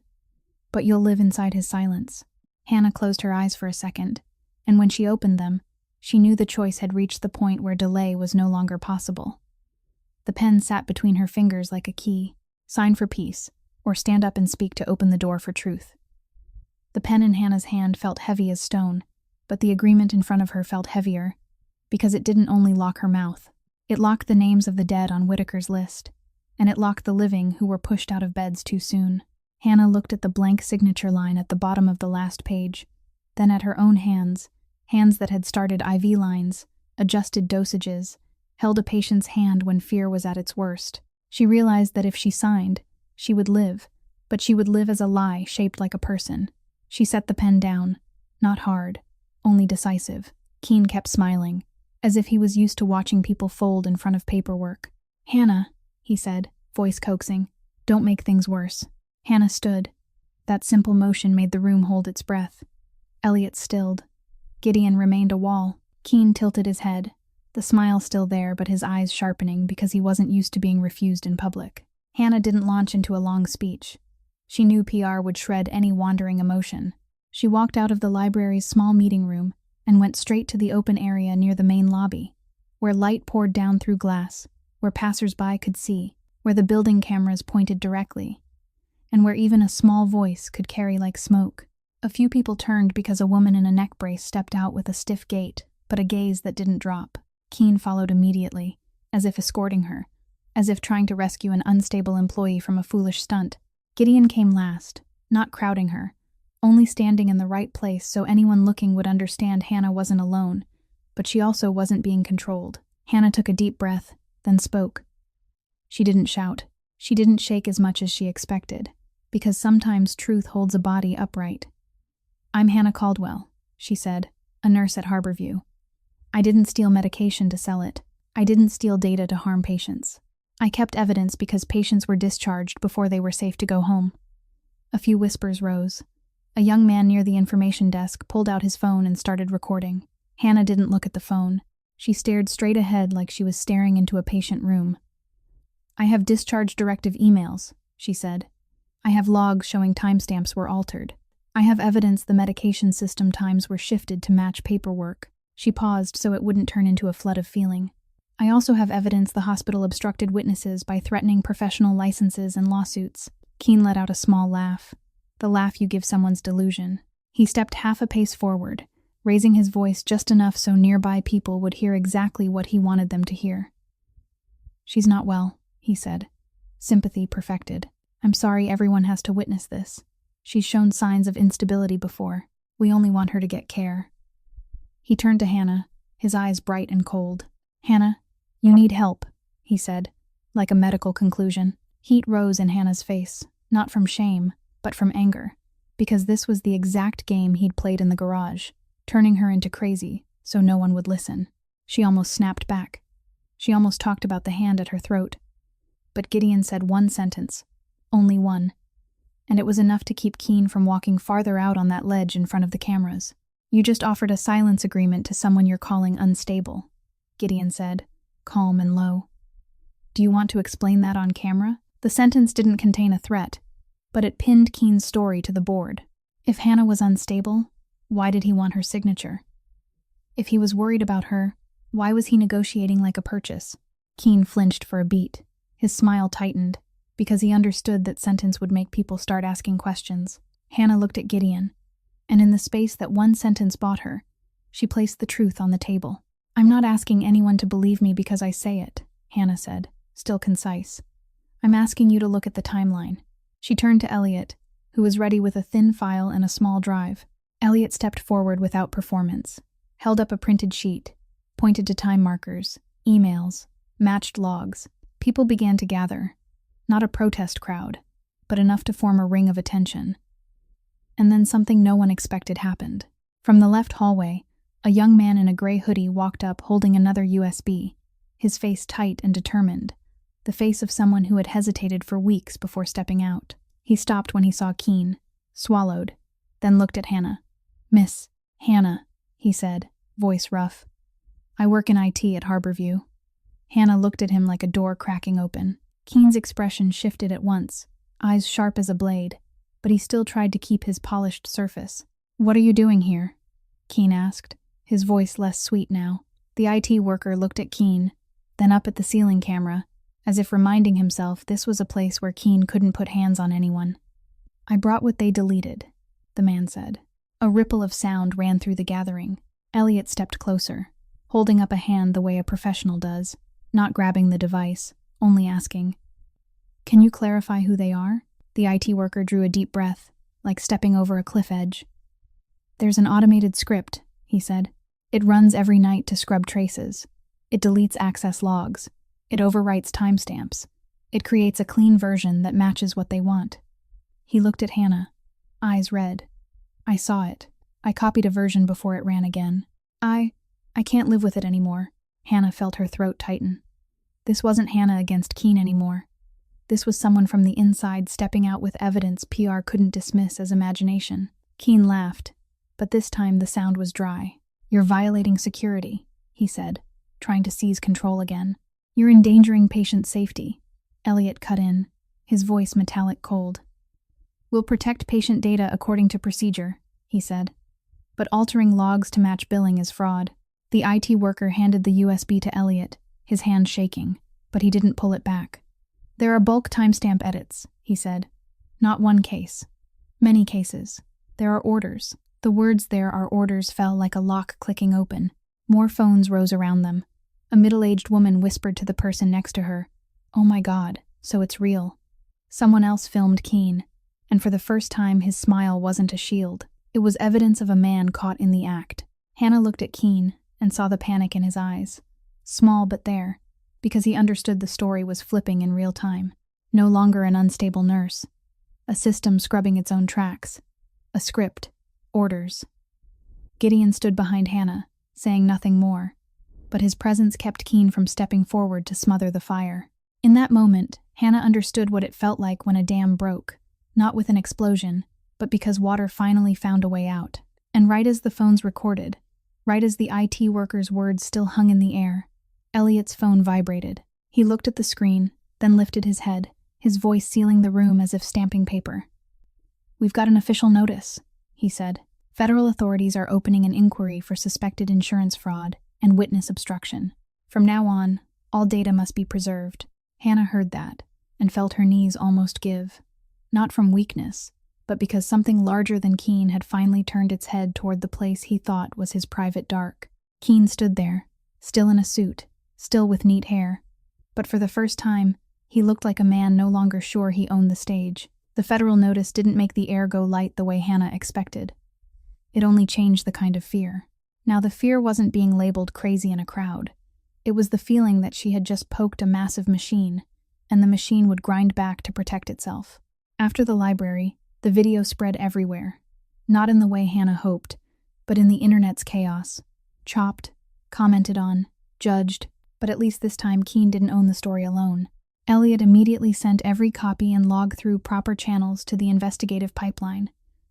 But you'll live inside his silence. Hannah closed her eyes for a second, and when she opened them, she knew the choice had reached the point where delay was no longer possible. The pen sat between her fingers like a key: sign for peace, or stand up and speak to open the door for truth. The pen in Hannah's hand felt heavy as stone, but the agreement in front of her felt heavier, because it didn't only lock her mouth. It locked the names of the dead on Whitaker's list, and it locked the living who were pushed out of beds too soon. Hannah looked at the blank signature line at the bottom of the last page, then at her own hands that had started IV lines, adjusted dosages, held a patient's hand when fear was at its worst. She realized that if she signed, she would live, but she would live as a lie shaped like a person. She set the pen down, not hard, only decisive. Keene kept smiling, as if he was used to watching people fold in front of paperwork. "Hannah," he said, voice coaxing, "don't make things worse." Hannah stood. That simple motion made the room hold its breath. Elliot stilled. Gideon remained a wall. Keene tilted his head, the smile still there but his eyes sharpening because he wasn't used to being refused in public. Hannah didn't launch into a long speech. She knew PR would shred any wandering emotion. She walked out of the library's small meeting room and went straight to the open area near the main lobby, where light poured down through glass, where passers-by could see, where the building cameras pointed directly, and where even a small voice could carry like smoke. A few people turned because a woman in a neck brace stepped out with a stiff gait, but a gaze that didn't drop. Keene followed immediately, as if escorting her, as if trying to rescue an unstable employee from a foolish stunt. Gideon came last, not crowding her, only standing in the right place so anyone looking would understand Hannah wasn't alone, but she also wasn't being controlled. Hannah took a deep breath, then spoke. She didn't shout. She didn't shake as much as she expected, because sometimes truth holds a body upright. "I'm Hannah Caldwell," she said, a nurse at Harborview. "I didn't steal medication to sell it. I didn't steal data to harm patients. I kept evidence because patients were discharged before they were safe to go home." A few whispers rose. A young man near the information desk pulled out his phone and started recording. Hannah didn't look at the phone. She stared straight ahead like she was staring into a patient room. "I have discharge directive emails," she said. "I have logs showing timestamps were altered. I have evidence the medication system times were shifted to match paperwork." She paused so it wouldn't turn into a flood of feeling. "I also have evidence the hospital obstructed witnesses by threatening professional licenses and lawsuits." Keene let out a small laugh, the laugh you give someone's delusion. He stepped half a pace forward, raising his voice just enough so nearby people would hear exactly what he wanted them to hear. "She's not well," he said, sympathy perfected. "I'm sorry everyone has to witness this. She's shown signs of instability before. We only want her to get care." He turned to Hannah, his eyes bright and cold. "Hannah, you need help," he said, like a medical conclusion. Heat rose in Hannah's face, not from shame, but from anger, because this was the exact game he'd played in the garage, turning her into crazy so no one would listen. She almost snapped back. She almost talked about the hand at her throat. But Gideon said one sentence, only one, and it was enough to keep Keene from walking farther out on that ledge in front of the cameras. "You just offered a silence agreement to someone you're calling unstable," Gideon said, calm and low. "Do you want to explain that on camera?" The sentence didn't contain a threat, but it pinned Keene's story to the board. If Hannah was unstable, why did he want her signature? If he was worried about her, why was he negotiating like a purchase? Keene flinched for a beat. His smile tightened, because he understood that sentence would make people start asking questions. Hannah looked at Gideon, and in the space that one sentence bought her, she placed the truth on the table. "I'm not asking anyone to believe me because I say it," Hannah said, still concise. "I'm asking you to look at the timeline." She turned to Elliot, who was ready with a thin file and a small drive. Elliot stepped forward without performance, held up a printed sheet, pointed to time markers, emails, matched logs. People began to gather, not a protest crowd, but enough to form a ring of attention. And then something no one expected happened. From the left hallway, a young man in a gray hoodie walked up holding another USB, his face tight and determined, the face of someone who had hesitated for weeks before stepping out. He stopped when he saw Keene, swallowed, then looked at Hannah. "Miss Hannah," he said, voice rough. "I work in IT at Harborview." Hannah looked at him like a door cracking open. Keen's expression shifted at once, eyes sharp as a blade, but he still tried to keep his polished surface. "What are you doing here?" Keen asked, his voice less sweet now. The IT worker looked at Keen, then up at the ceiling camera, as if reminding himself this was a place where Keen couldn't put hands on anyone. "I brought what they deleted," the man said. A ripple of sound ran through the gathering. Elliot stepped closer, holding up a hand the way a professional does, not grabbing the device, only asking, "Can you clarify who they are?" The IT worker drew a deep breath, like stepping over a cliff edge. "There's an automated script," he said. "It runs every night to scrub traces. It deletes access logs. It overwrites timestamps. It creates a clean version that matches what they want." He looked at Hannah, eyes red. "I saw it. I copied a version before it ran again. I can't live with it anymore." Hannah felt her throat tighten. This wasn't Hannah against Keen anymore. This was someone from the inside stepping out with evidence PR couldn't dismiss as imagination. Keen laughed, but this time the sound was dry. "You're violating security," he said, trying to seize control again. "You're endangering patient safety." Elliot cut in, his voice metallic cold. "We'll protect patient data according to procedure," he said. "But altering logs to match billing is fraud." The IT worker handed the USB to Elliot, his hand shaking, but he didn't pull it back. "There are bulk timestamp edits," he said. "Not one case. Many cases. There are orders." The words "there are orders" fell like a lock clicking open. More phones rose around them. A middle-aged woman whispered to the person next to her, "Oh my God, so it's real." Someone else filmed Keen, and for the first time his smile wasn't a shield. It was evidence of a man caught in the act. Hannah looked at Keen and saw the panic in his eyes. Small but there, because he understood the story was flipping in real time. No longer an unstable nurse. A system scrubbing its own tracks. A script. Orders. Gideon stood behind Hannah, saying nothing more, but his presence kept Keen from stepping forward to smother the fire. In that moment, Hannah understood what it felt like when a dam broke, not with an explosion, but because water finally found a way out. And right as the phones recorded, right as the IT worker's words still hung in the air, Elliot's phone vibrated. He looked at the screen, then lifted his head, his voice sealing the room as if stamping paper. "We've got an official notice," he said. "Federal authorities are opening an inquiry for suspected insurance fraud and witness obstruction. From now on, all data must be preserved." Hannah heard that and felt her knees almost give. Not from weakness, but because something larger than Keen had finally turned its head toward the place he thought was his private dark. Keen stood there, still in a suit, still with neat hair. But for the first time, he looked like a man no longer sure he owned the stage. The federal notice didn't make the air go light the way Hannah expected. It only changed the kind of fear. Now the fear wasn't being labeled crazy in a crowd. It was the feeling that she had just poked a massive machine, and the machine would grind back to protect itself. After the library, the video spread everywhere. Not in the way Hannah hoped, but in the internet's chaos. Chopped, commented on, judged, but at least this time Keen didn't own the story alone. Elliot immediately sent every copy and log through proper channels to the investigative pipeline,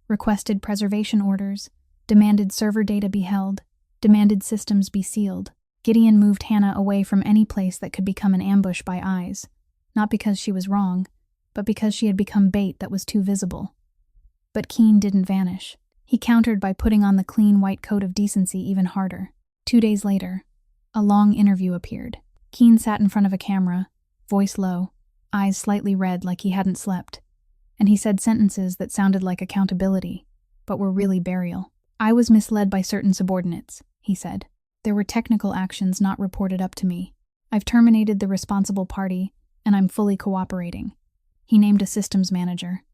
requested preservation orders, demanded server data be held, demanded systems be sealed. Gideon moved Hannah away from any place that could become an ambush by eyes, not because she was wrong, but because she had become bait that was too visible. But Keen didn't vanish. He countered by putting on the clean white coat of decency even harder. 2 days later, a long interview appeared. Keen sat in front of a camera, voice low, eyes slightly red like he hadn't slept, and he said sentences that sounded like accountability, but were really burial. "I was misled by certain subordinates," he said. "There were technical actions not reported up to me. I've terminated the responsible party, and I'm fully cooperating." He named a systems manager.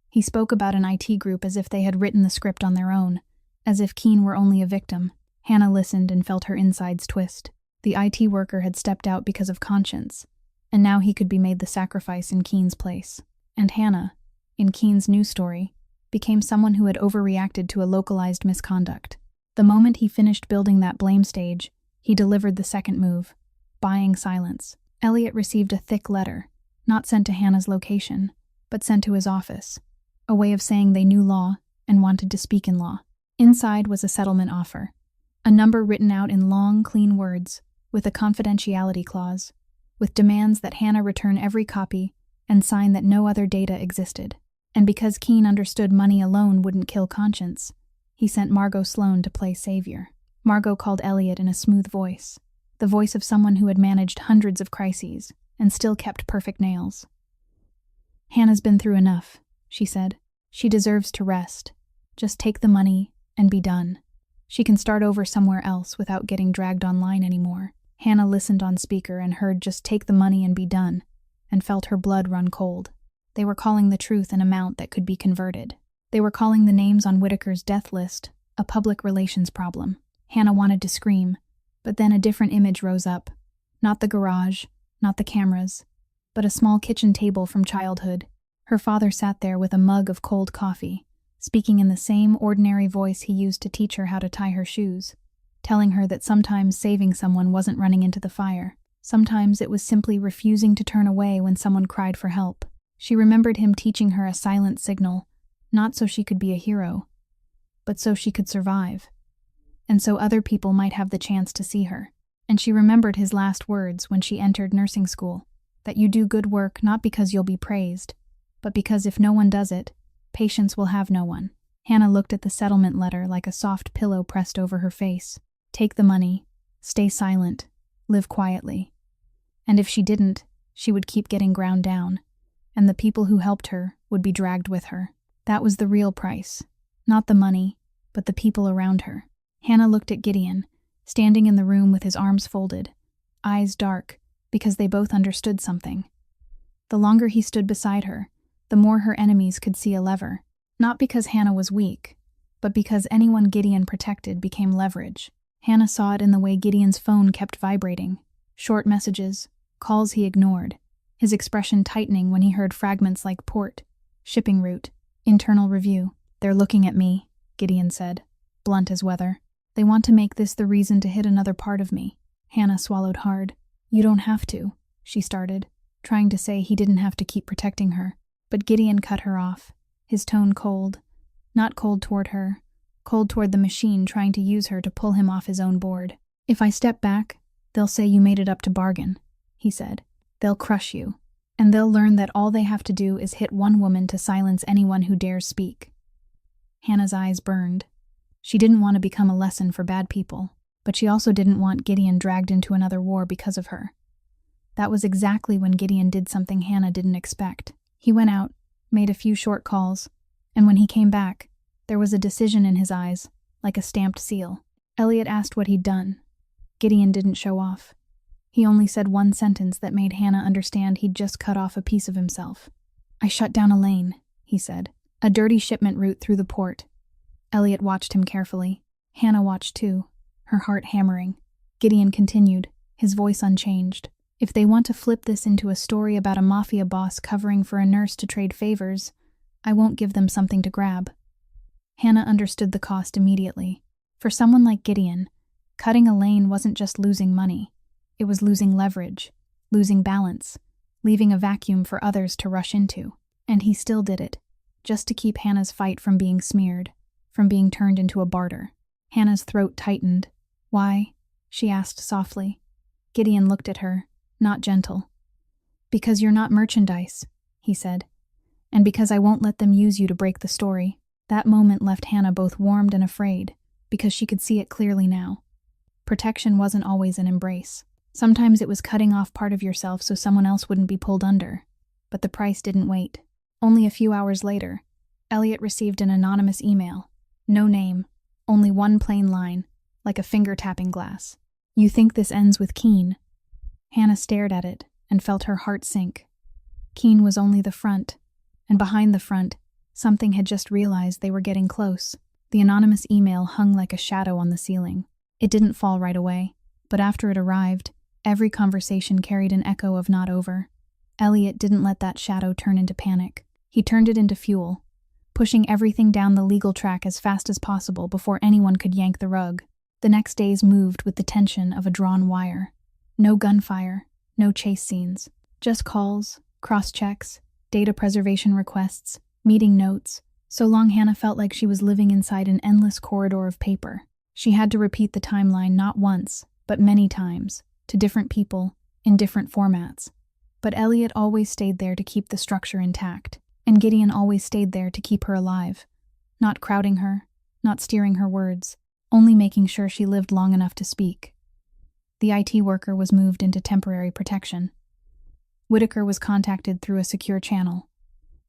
He spoke about an IT group as if they had written the script on their own, as if Keen were only a victim. Hannah listened and felt her insides twist. The IT worker had stepped out because of conscience, and now he could be made the sacrifice in Keen's place. And Hannah, in Keen's new story, became someone who had overreacted to a localized misconduct. The moment he finished building that blame stage, he delivered the second move, buying silence. Elliot received a thick letter, not sent to Hannah's location, but sent to his office, a way of saying they knew law and wanted to speak in law. Inside was a settlement offer, a number written out in long, clean words, with a confidentiality clause. with demands that Hannah return every copy and sign that no other data existed. And because Keene understood money alone wouldn't kill conscience, he sent Margot Sloan to play savior. Margot called Elliot in a smooth voice, the voice of someone who had managed hundreds of crises and still kept perfect nails. "Hannah's been through enough," she said. "She deserves to rest. Just take the money and be done. She can start over somewhere else without getting dragged online anymore." Hannah listened on speaker and heard "just take the money and be done," and felt her blood run cold. They were calling the truth an amount that could be converted. They were calling the names on Whitaker's death list a public relations problem. Hannah wanted to scream, but then a different image rose up. Not the garage, not the cameras, but a small kitchen table from childhood. Her father sat there with a mug of cold coffee, speaking in the same ordinary voice he used to teach her how to tie her shoes, telling her that sometimes saving someone wasn't running into the fire. Sometimes it was simply refusing to turn away when someone cried for help. She remembered him teaching her a silent signal, not so she could be a hero, but so she could survive, and so other people might have the chance to see her. And she remembered his last words when she entered nursing school, that you do good work not because you'll be praised, but because if no one does it, patients will have no one. Hannah looked at the settlement letter like a soft pillow pressed over her face. Take the money, stay silent, live quietly. And if she didn't, she would keep getting ground down, and the people who helped her would be dragged with her. That was the real price. Not the money, but the people around her. Hannah looked at Gideon, standing in the room with his arms folded, eyes dark, because they both understood something. The longer he stood beside her, the more her enemies could see a lever. Not because Hannah was weak, but because anyone Gideon protected became leverage. Hannah saw it in the way Gideon's phone kept vibrating. Short messages, calls he ignored, his expression tightening when he heard fragments like port, shipping route, internal review. "They're looking at me," Gideon said, blunt as weather. "They want to make this the reason to hit another part of me." Hannah swallowed hard. "You don't have to," she started, trying to say he didn't have to keep protecting her. But Gideon cut her off, his tone cold. Not cold toward her, cold toward the machine trying to use her to pull him off his own board. "If I step back, they'll say you made it up to bargain," he said. "They'll crush you, and they'll learn that all they have to do is hit one woman to silence anyone who dares speak." Hannah's eyes burned. She didn't want to become a lesson for bad people, but she also didn't want Gideon dragged into another war because of her. That was exactly when Gideon did something Hannah didn't expect. He went out, made a few short calls, and when he came back, there was a decision in his eyes, like a stamped seal. Elliot asked what he'd done. Gideon didn't show off. He only said one sentence that made Hannah understand he'd just cut off a piece of himself. "I shut down a lane," he said. "A dirty shipment route through the port." Elliot watched him carefully. Hannah watched too, her heart hammering. Gideon continued, his voice unchanged. "If they want to flip this into a story about a mafia boss covering for a nurse to trade favors, I won't give them something to grab." Hannah understood the cost immediately. For someone like Gideon, cutting a lane wasn't just losing money. It was losing leverage, losing balance, leaving a vacuum for others to rush into. And he still did it, just to keep Hannah's fight from being smeared, from being turned into a barter. Hannah's throat tightened. "Why?" she asked softly. Gideon looked at her, not gentle. "Because you're not merchandise," he said. "And because I won't let them use you to break the story." That moment left Hannah both warmed and afraid, because she could see it clearly now. Protection wasn't always an embrace. Sometimes it was cutting off part of yourself so someone else wouldn't be pulled under. But the price didn't wait. Only a few hours later, Elliot received an anonymous email. No name, only one plain line, like a finger-tapping glass. "You think this ends with Keene?" Hannah stared at it and felt her heart sink. Keene was only the front, and behind the front, something had just realized they were getting close. The anonymous email hung like a shadow on the ceiling. It didn't fall right away, but after it arrived, every conversation carried an echo of "not over." Elliot didn't let that shadow turn into panic. He turned it into fuel, pushing everything down the legal track as fast as possible before anyone could yank the rug. The next days moved with the tension of a drawn wire. No gunfire, no chase scenes, just calls, cross-checks, data preservation requests, meeting notes. So long Hannah felt like she was living inside an endless corridor of paper. She had to repeat the timeline not once, but many times, to different people, in different formats. But Elliot always stayed there to keep the structure intact, and Gideon always stayed there to keep her alive, not crowding her, not steering her words, only making sure she lived long enough to speak. The IT worker was moved into temporary protection. Whitaker was contacted through a secure channel.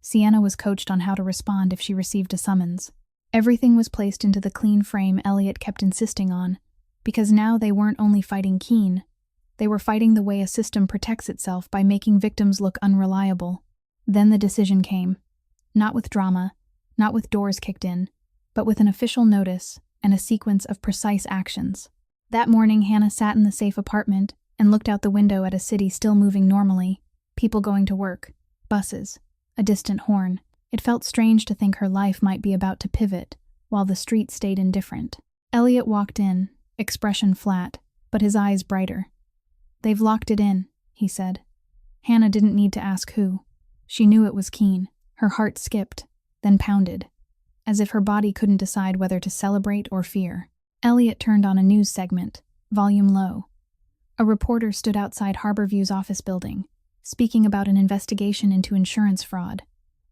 Sienna was coached on how to respond if she received a summons. Everything was placed into the clean frame Elliot kept insisting on, because now they weren't only fighting Keene, they were fighting the way a system protects itself by making victims look unreliable. Then the decision came. Not with drama, not with doors kicked in, but with an official notice and a sequence of precise actions. That morning, Hannah sat in the safe apartment and looked out the window at a city still moving normally, people going to work, buses, a distant horn. It felt strange to think her life might be about to pivot, while the street stayed indifferent. Elliot walked in, expression flat, but his eyes brighter. "They've locked it in," he said. Hannah didn't need to ask who. She knew it was Keene. Her heart skipped, then pounded, as if her body couldn't decide whether to celebrate or fear. Elliot turned on a news segment, volume low. A reporter stood outside Harborview's office building, speaking about an investigation into insurance fraud,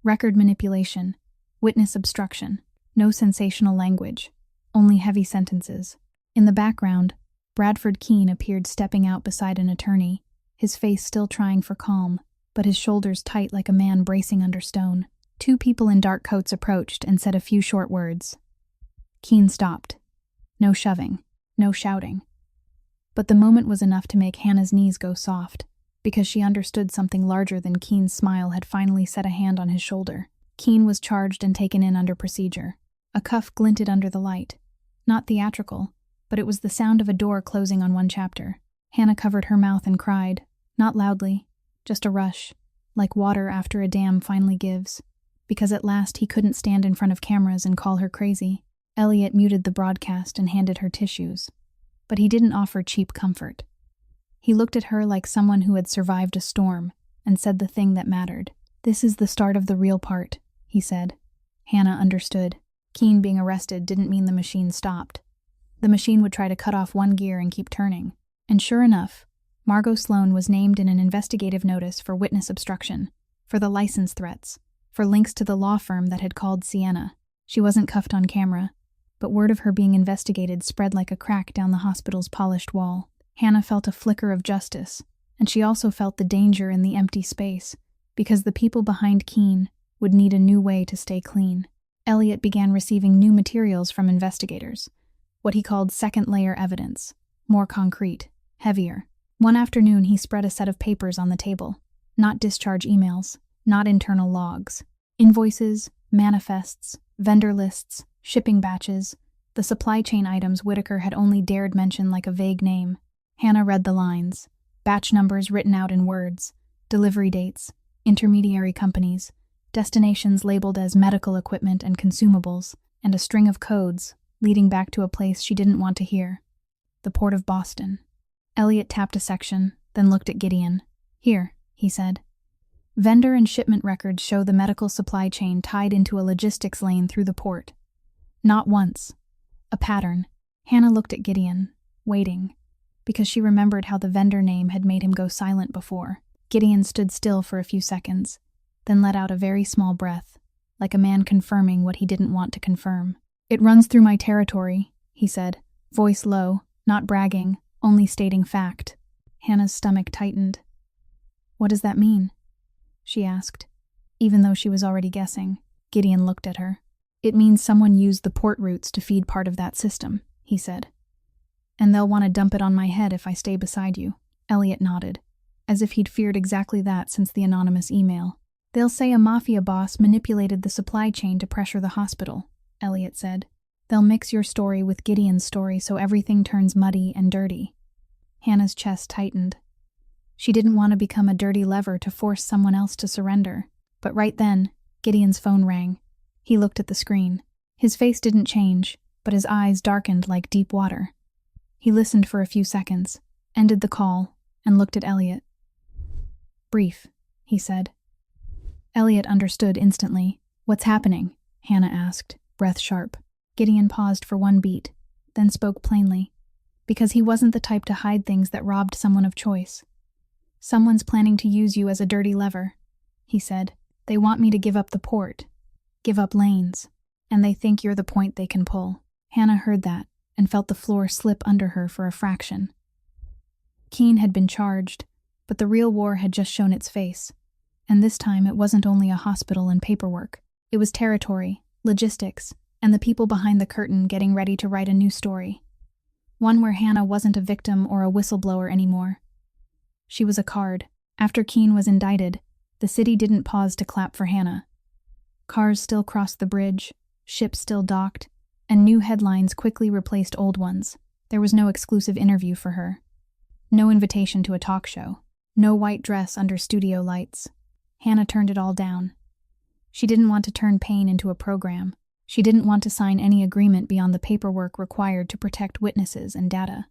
record manipulation, witness obstruction. No sensational language, only heavy sentences. In the background, Bradford Keene appeared stepping out beside an attorney, his face still trying for calm, but his shoulders tight like a man bracing under stone. Two people in dark coats approached and said a few short words. Keene stopped. No shoving, no shouting. But the moment was enough to make Hannah's knees go soft, because she understood something larger than Keene's smile had finally set a hand on his shoulder. Keene was charged and taken in under procedure. A cuff glinted under the light. Not theatrical, but it was the sound of a door closing on one chapter. Hannah covered her mouth and cried, not loudly, just a rush, like water after a dam finally gives, because at last he couldn't stand in front of cameras and call her crazy. Elliot muted the broadcast and handed her tissues, but he didn't offer cheap comfort. He looked at her like someone who had survived a storm and said the thing that mattered. "This is the start of the real part," he said. Hannah understood. Keene being arrested didn't mean the machine stopped. The machine would try to cut off one gear and keep turning. And sure enough, Margot Sloan was named in an investigative notice for witness obstruction, for the license threats, for links to the law firm that had called Sienna. She wasn't cuffed on camera, but word of her being investigated spread like a crack down the hospital's polished wall. Hannah felt a flicker of justice, and she also felt the danger in the empty space, because the people behind Keene would need a new way to stay clean. Elliot began receiving new materials from investigators, what he called second-layer evidence, more concrete, heavier. One afternoon he spread a set of papers on the table, not discharge emails, not internal logs, invoices, manifests, vendor lists, shipping batches, the supply chain items Whitaker had only dared mention like a vague name. Hannah read the lines, batch numbers written out in words, delivery dates, intermediary companies, destinations labeled as medical equipment and consumables, and a string of codes leading back to a place she didn't want to hear. The Port of Boston. Elliot tapped a section, then looked at Gideon. "Here," he said. Vendor and shipment records show the medical supply chain tied into a logistics lane through the port. Not once. A pattern. Hannah looked at Gideon, waiting, because she remembered how the vendor name had made him go silent before. Gideon stood still for a few seconds, then let out a very small breath, like a man confirming what he didn't want to confirm. "It runs through my territory," he said, voice low, not bragging, only stating fact. Hannah's stomach tightened. "What does that mean?" she asked, even though she was already guessing. Gideon looked at her. "It means someone used the port routes to feed part of that system," he said. "And they'll want to dump it on my head if I stay beside you." Elliot nodded, as if he'd feared exactly that since the anonymous email. "They'll say a Mafia boss manipulated the supply chain to pressure the hospital," Elliot said. "They'll mix your story with Gideon's story so everything turns muddy and dirty." Hannah's chest tightened. She didn't want to become a dirty lever to force someone else to surrender. But right then, Gideon's phone rang. He looked at the screen. His face didn't change, but his eyes darkened like deep water. He listened for a few seconds, ended the call, and looked at Elliot. "Brief," he said. Elliot understood instantly. "What's happening?" Hannah asked, breath sharp. Gideon paused for one beat, then spoke plainly, because he wasn't the type to hide things that robbed someone of choice. "Someone's planning to use you as a dirty lever," he said. "They want me to give up the port, give up lanes, and they think you're the point they can pull." Hannah heard that and felt the floor slip under her for a fraction. Keene had been charged, but the real war had just shown its face. And this time it wasn't only a hospital and paperwork. It was territory, logistics, and the people behind the curtain getting ready to write a new story. One where Hannah wasn't a victim or a whistleblower anymore. She was a card. After Keene was indicted, the city didn't pause to clap for Hannah. Cars still crossed the bridge, ships still docked, and new headlines quickly replaced old ones. There was no exclusive interview for her. No invitation to a talk show. No white dress under studio lights. Hannah turned it all down. She didn't want to turn pain into a program. She didn't want to sign any agreement beyond the paperwork required to protect witnesses and data.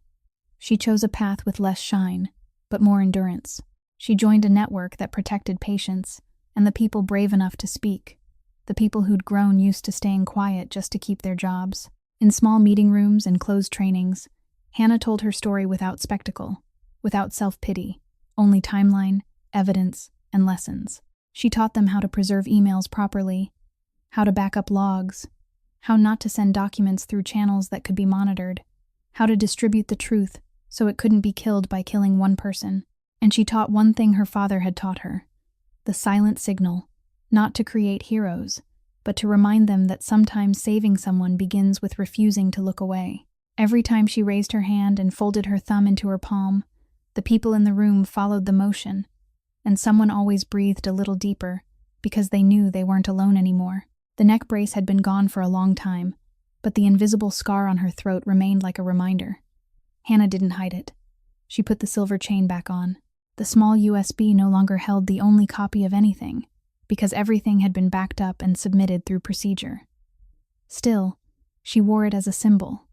She chose a path with less shine, but more endurance. She joined a network that protected patients and the people brave enough to speak, the people who'd grown used to staying quiet just to keep their jobs. In small meeting rooms and closed trainings, Hannah told her story without spectacle, without self-pity, only timeline, evidence, and lessons. She taught them how to preserve emails properly, how to back up logs, how not to send documents through channels that could be monitored, how to distribute the truth so it couldn't be killed by killing one person. And she taught one thing her father had taught her: the silent signal, not to create heroes, but to remind them that sometimes saving someone begins with refusing to look away. Every time she raised her hand and folded her thumb into her palm, the people in the room followed the motion, and someone always breathed a little deeper because they knew they weren't alone anymore. The neck brace had been gone for a long time, but the invisible scar on her throat remained like a reminder. Hannah didn't hide it. She put the silver chain back on. The small USB no longer held the only copy of anything, because everything had been backed up and submitted through procedure. Still, she wore it as a symbol,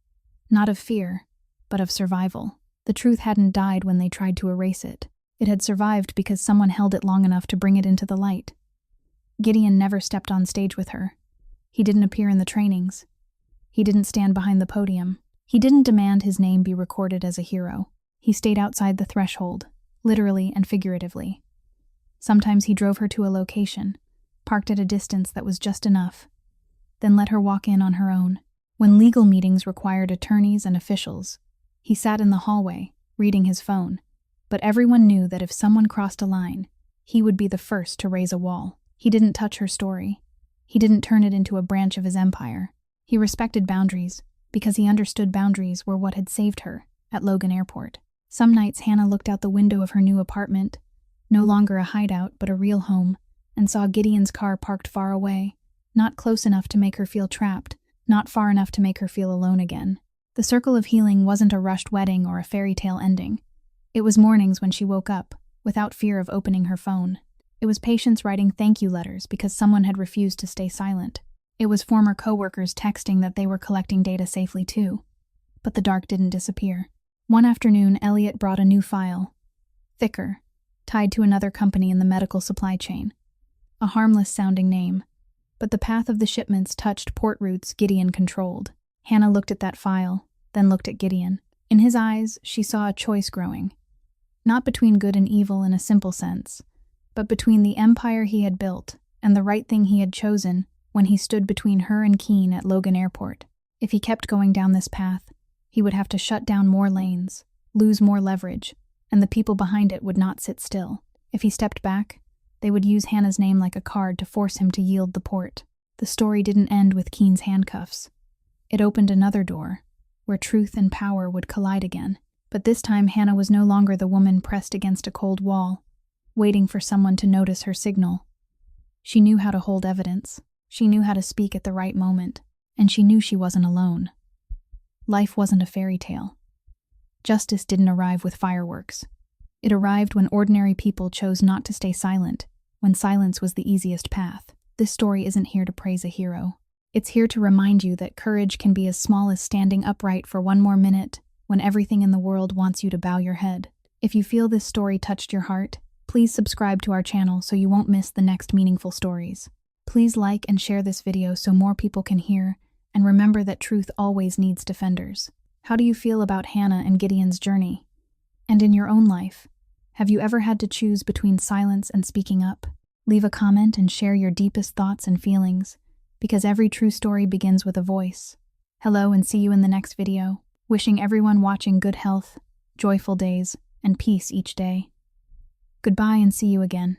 not of fear, but of survival. The truth hadn't died when they tried to erase it. It had survived because someone held it long enough to bring it into the light. Gideon never stepped on stage with her. He didn't appear in the trainings. He didn't stand behind the podium. He didn't demand his name be recorded as a hero. He stayed outside the threshold, literally and figuratively. Sometimes he drove her to a location, parked at a distance that was just enough, then let her walk in on her own. When legal meetings required attorneys and officials, he sat in the hallway, reading his phone. But everyone knew that if someone crossed a line, he would be the first to raise a wall. He didn't touch her story. He didn't turn it into a branch of his empire. He respected boundaries, because he understood boundaries were what had saved her at Logan Airport. Some nights Hannah looked out the window of her new apartment, no longer a hideout but a real home, and saw Gideon's car parked far away, not close enough to make her feel trapped, not far enough to make her feel alone again. The circle of healing wasn't a rushed wedding or a fairy tale ending. It was mornings when she woke up, without fear of opening her phone. It was patients writing thank you letters because someone had refused to stay silent. It was former coworkers texting that they were collecting data safely too. But the dark didn't disappear. One afternoon, Elliot brought a new file, thicker, tied to another company in the medical supply chain. A harmless-sounding name, but the path of the shipments touched port routes Gideon controlled. Hannah looked at that file, then looked at Gideon. In his eyes, she saw a choice growing. Not between good and evil in a simple sense, but between the empire he had built and the right thing he had chosen when he stood between her and Keene at Logan Airport. If he kept going down this path, he would have to shut down more lanes, lose more leverage, and the people behind it would not sit still. If he stepped back, they would use Hannah's name like a card to force him to yield the port. The story didn't end with Keene's handcuffs. It opened another door, where truth and power would collide again. But this time Hannah was no longer the woman pressed against a cold wall, waiting for someone to notice her signal. She knew how to hold evidence. She knew how to speak at the right moment, and she knew she wasn't alone. Life wasn't a fairy tale. Justice didn't arrive with fireworks. It arrived when ordinary people chose not to stay silent, when silence was the easiest path. This story isn't here to praise a hero. It's here to remind you that courage can be as small as standing upright for one more minute when everything in the world wants you to bow your head. If you feel this story touched your heart, please subscribe to our channel so you won't miss the next meaningful stories. Please like and share this video so more people can hear, and remember that truth always needs defenders. How do you feel about Hannah and Gideon's journey? And in your own life, Have you ever had to choose between silence and speaking up? Leave a comment and share your deepest thoughts and feelings, because every true story begins with a voice. Hello, and see you in the next video. Wishing everyone watching good health, joyful days, and peace each day. Goodbye and see you again.